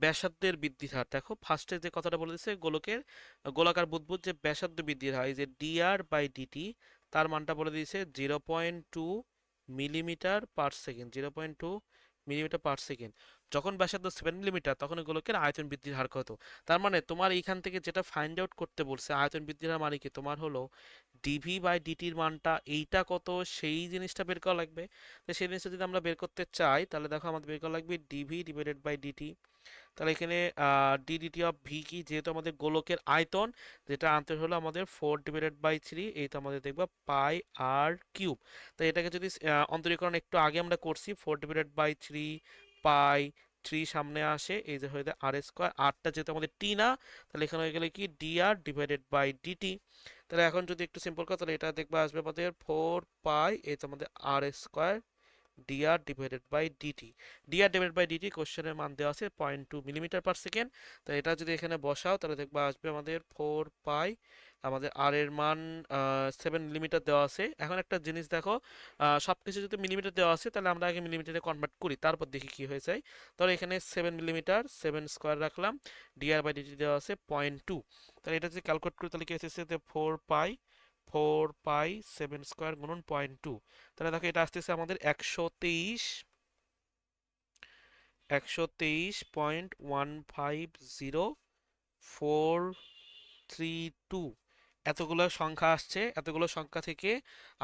ব্যাসার্ধের বৃদ্ধির হার। দেখো ফার্স্টে যে কথাটা বলে দিচ্ছে, গোলাকার বুদবুদ যে ব্যাসার্ধ বৃদ্ধির হার, এই যে ডিআর বাই ডিটি, তার মানটা বলে দিয়েছে 0.2 millimetre per second, 0.2 millimetre per second. যখন ব্যাসার্ধ 7 মিলিমিটার, তখন এই গোলকের আয়তন বৃদ্ধির হার কত। তার মানে তোমার এইখান থেকে যেটা ফাইন্ড আউট করতে বলছে আয়তন বৃদ্ধির হার, মানে কি তোমার হলো ডিভি বাই ডিটির মানটা এইটা কত, সেই জিনিসটা বের করা লাগবে। তো সেই জিনিসটা যদি আমরা বের করতে চাই, তাহলে দেখো আমাদের বের করা লাগবে ডিভি ডিভাইডেড বাই ডিটি। তাহলে এখানে ডিডিটি অফ ভি কি, যেহেতু আমাদের গোলকের আয়তন, যেটা আনতে হলো আমাদের 4/3, এই তো আমাদের দেখবা πr³। তো এটাকে যদি অন্তরীকরণ একটু আগে আমরা করছি, 4/3 সামনে আসে, এই যে হয়ে যায় r²। আরটা যেহেতু আমাদের টি না, তাহলে এখানে হয়ে গেলে কি dr ডিভাইডেড বাই ডিটি। তাহলে এখন যদি একটু সিম্পল করি, তাহলে এটা দেখবা আসবে আমাদের 4π, এই তো আমাদের r² dr divided by DT. dr divided by DT কোশ্চেনের মান দেওয়া আছে 0.2 মিলিমিটার পার সেকেন্ড। তো এটা যদি এখানে বসাও, তাহলে দেখবা আসবে আমাদের 4π, আমাদের আর এর মান 7 মিলিমিটার দেওয়া আছে। এখন একটা জিনিস দেখো, সবকিছু যদি মিলিমিটার দেওয়া আছে, তাহলে আমরা আগে মিলিমিটারে কনভার্ট করি, তারপর দেখি কি হয়ে যায়। তাহলে এখানে 7 মিলিমিটার, 7² রাখলাম, dr বাই ডিটি দেওয়া আছে 0.2। তাহলে এটা যদি ক্যালকুলেট করি, তাহলে কি এসেছে 4π 7² গুণন 0.2। তাহলে দেখো এটা আসতেছে আমাদের 123.150,432। এতগুলো সংখ্যা আসছে, এতগুলো সংখ্যা থেকে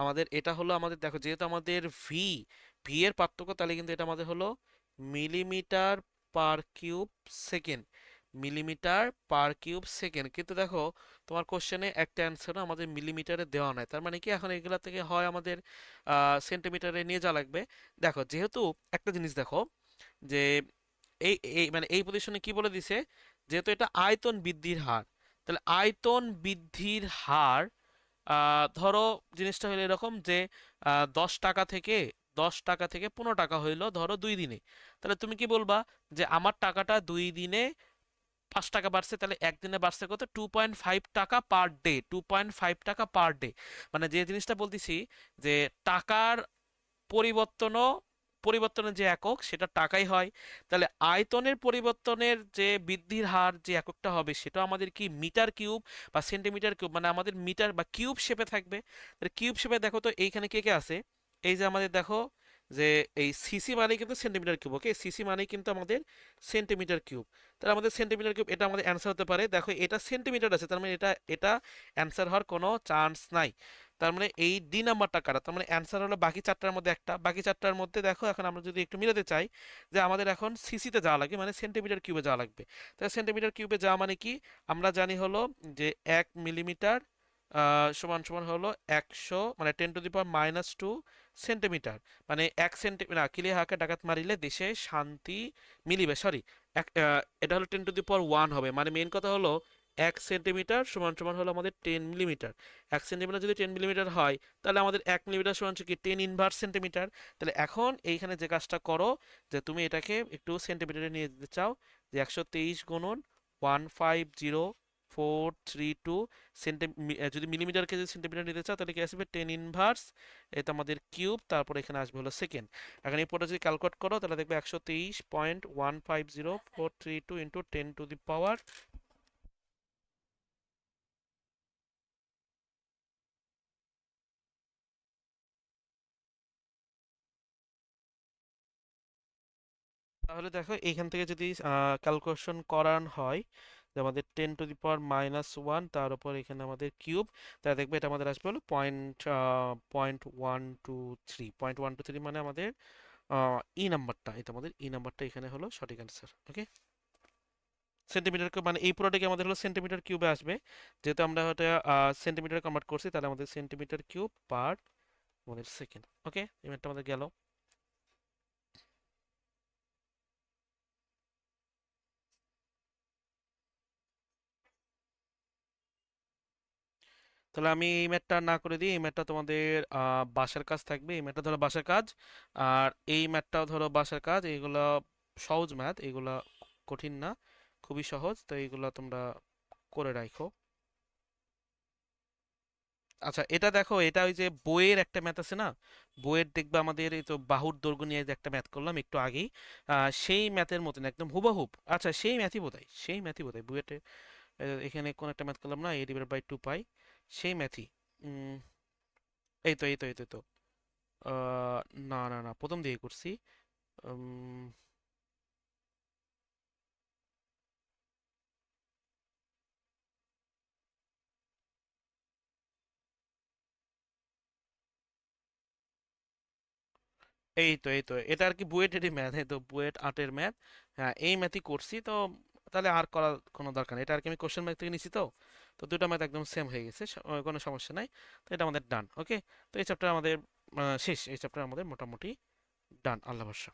আমাদের এটা হলো আমাদের, দেখো যেহেতু আমাদের ভি ভি এর পার্থক্য, তাহলে কিন্তু এটা আমাদের হলো মিলিমিটার পার কিউব সেকেন্ড, মিলিমিটার পার কিউব সেকেন্ড। কিন্তু দেখো তোমার কোশ্চেনে একটা অ্যান্সারও আমাদের মিলিমিটারে দেওয়া নাই, তার মানে কি এখন এগুলা থেকে হয় আমাদের সেন্টিমিটারে নিয়ে যাওয়া লাগবে। দেখো যেহেতু একটা জিনিস দেখো, যে এই এই মানে এই পজিশনে কি বলে দিছে, যেহেতু এটা আয়তন বৃদ্ধির হার, তাহলে আয়তন বৃদ্ধির হার ধরো জিনিসটা হলো এরকম যে 10 টাকা থেকে 10 টাকা থেকে 15 টাকা হইলো ধরো 2 দিনে। তাহলে তুমি কি বলবা যে আমার টাকাটা 2 দিনে 5 টাকা বাড়ছে, তাহলে একদিনে বাড়ছে কত, 2.5 টাকা পার ডে, 2.5 টাকা পার ডে। মানে যে জিনিসটা বলতেছি, যে টাকার পরিবর্তনও, পরিবর্তনের যে একক সেটা টাকাই হয়। তাহলে আয়তনের পরিবর্তনের যে বৃদ্ধির হার যে এককটা হবে, সেটা আমাদের কি মিটার কিউব বা সেন্টিমিটার কিউব, মানে আমাদের মিটার বা কিউব শেপে থাকবে। তাহলে কিউব শেপে দেখো তো এইখানে কে কে আছে, এই যে আমাদের দেখো যে এই সিসি মানে কিন্তু সেন্টিমিটার কিউব। ওকে, সিসি মানে কিন্তু আমাদের সেন্টিমিটার কিউব। তাহলে আমাদের সেন্টিমিটার কিউব এটা আমাদের অ্যান্সার হতে পারে। দেখো এটা সেন্টিমিটার আছে, তার মানে এটা এটা অ্যান্সার হওয়ার কোনো চান্স নাই। তার মানে এই ডি নাম্বারটা কাটা, তার মানে অ্যান্সার হলো বাকি চারটার মধ্যে একটা। বাকি চারটার মধ্যে দেখো এখন আমরা যদি একটু মিলাতে চাই, যে আমাদের এখন সিসিতে যাওয়া লাগবে, মানে সেন্টিমিটার কিউবে যাওয়া লাগবে। তাহলে সেন্টিমিটার কিউবে যাওয়া মানে কি, আমরা জানি হলো যে 1 মিলিমিটার সমান সমান হলো 100 মানে 10⁻⁻² সেন্টিমিটার, মানে 1 সেন্টিমিটার না কিলি হাকে ডাকাত মারিলে দেশে শান্তি মিলিবে, সরি এটা হলো 10⁻1 হবে, মানে মেন কথা হলো 1 সেন্টিমিটার সমান সমান হলো আমাদের 10 মিলিমিটার। 1 সেন্টিমিটার যদি 10 মিলিমিটার হয় তাহলে আমাদের 1 মিলিমিটার সমান হচ্ছে কি 10 ইনভার্স সেন্টিমিটার। তাহলে এখন এইখানে যে কাজটা করো যে তুমি এটাকে একটু সেন্টিমিটারে নিয়ে যেতে চাও, যে 123 গুণন 150,432 যদি মিলিমিটারকে যদি সেন্টিমিটার নিতে চাও তাহলে কি আসবে 10 ইনভার্স, এটা আমাদের কিউব, তারপর এখানে আসবে হলো সেকেন্ড। এখন এই পরে যদি ক্যালকুলেট করো তাহলে দেখবে 123.150432 ইন্টু 10⁻, তাহলে দেখো এইখান থেকে যদি ক্যালকুলেশন করান হয় যে আমাদের 10⁻⁻1 তার উপর এখানে আমাদের কিউব, তাহলে দেখবে এটা আমাদের আসবে হলো পয়েন্ট 123 মানে আমাদের ই নাম্বারটা, এটা আমাদের ই নাম্বারটা এখানে হলো সঠিক অ্যান্সার। ওকে, সেন্টিমিটারকে মানে এই পুরোটাকে আমাদের হলো সেন্টিমিটার কিউবে আসবে, যেহেতু আমরা ওটা সেন্টিমিটার কনভার্ট করছি তাহলে আমাদের সেন্টিমিটার কিউব পার আমাদের সেকেন্ড। ওকে, এই ম্যাথটা আমাদের গেল। তাহলে আমি এই ম্যাথটা না করে দিই, এই ম্যাথটা তোমাদের বাসার কাজ থাকবে, এই ম্যাথটা ধরো বাসার কাজ, আর এই ম্যাথটাও ধরো বাসার কাজ। এইগুলা সহজ ম্যাথ, এইগুলা কঠিন না, খুবই সহজ, তো এইগুলা তোমরা করে রাখো। আচ্ছা এটা দেখো, এটা ওই যে বইয়ের একটা ম্যাথ আছে না, বইয়ের দেখবে আমাদের এই তো বাহুর দৈর্ঘ্য নিয়ে যে একটা ম্যাথ করলাম একটু আগেই, সেই ম্যাথের মতন একদম হুবাহুব। আচ্ছা সেই ম্যাথই বোধহয়, সেই ম্যাথই বোধহয় বুয়েটে এখানে কোন একটা ম্যাথ করলাম না, a/2 পাই, সেই ম্যাথই। উম, এই তো আহ, না না না, প্রথম দিকে করছি। উম, এই তো এটা আর কি বুয়েটেরই ম্যাথ, এই তো বুয়েট 8-এর ম্যাথ। হ্যাঁ এই ম্যাথই করছি তো, তাহলে আর করার কোনো দরকার নেই, এটা আর কি আমি কোশ্চেন ব্যাংক থেকে নিছি তো, তো দুটো ম্যাথ একদম সেম হয়ে গেছে, কোনো সমস্যা নাই। তো এটা আমাদের ডান। ওকে, তো এই চ্যাপ্টার আমাদের শেষ, এই চ্যাপ্টার আমাদের মোটামুটি ডান। আল্লাহ ভরসা।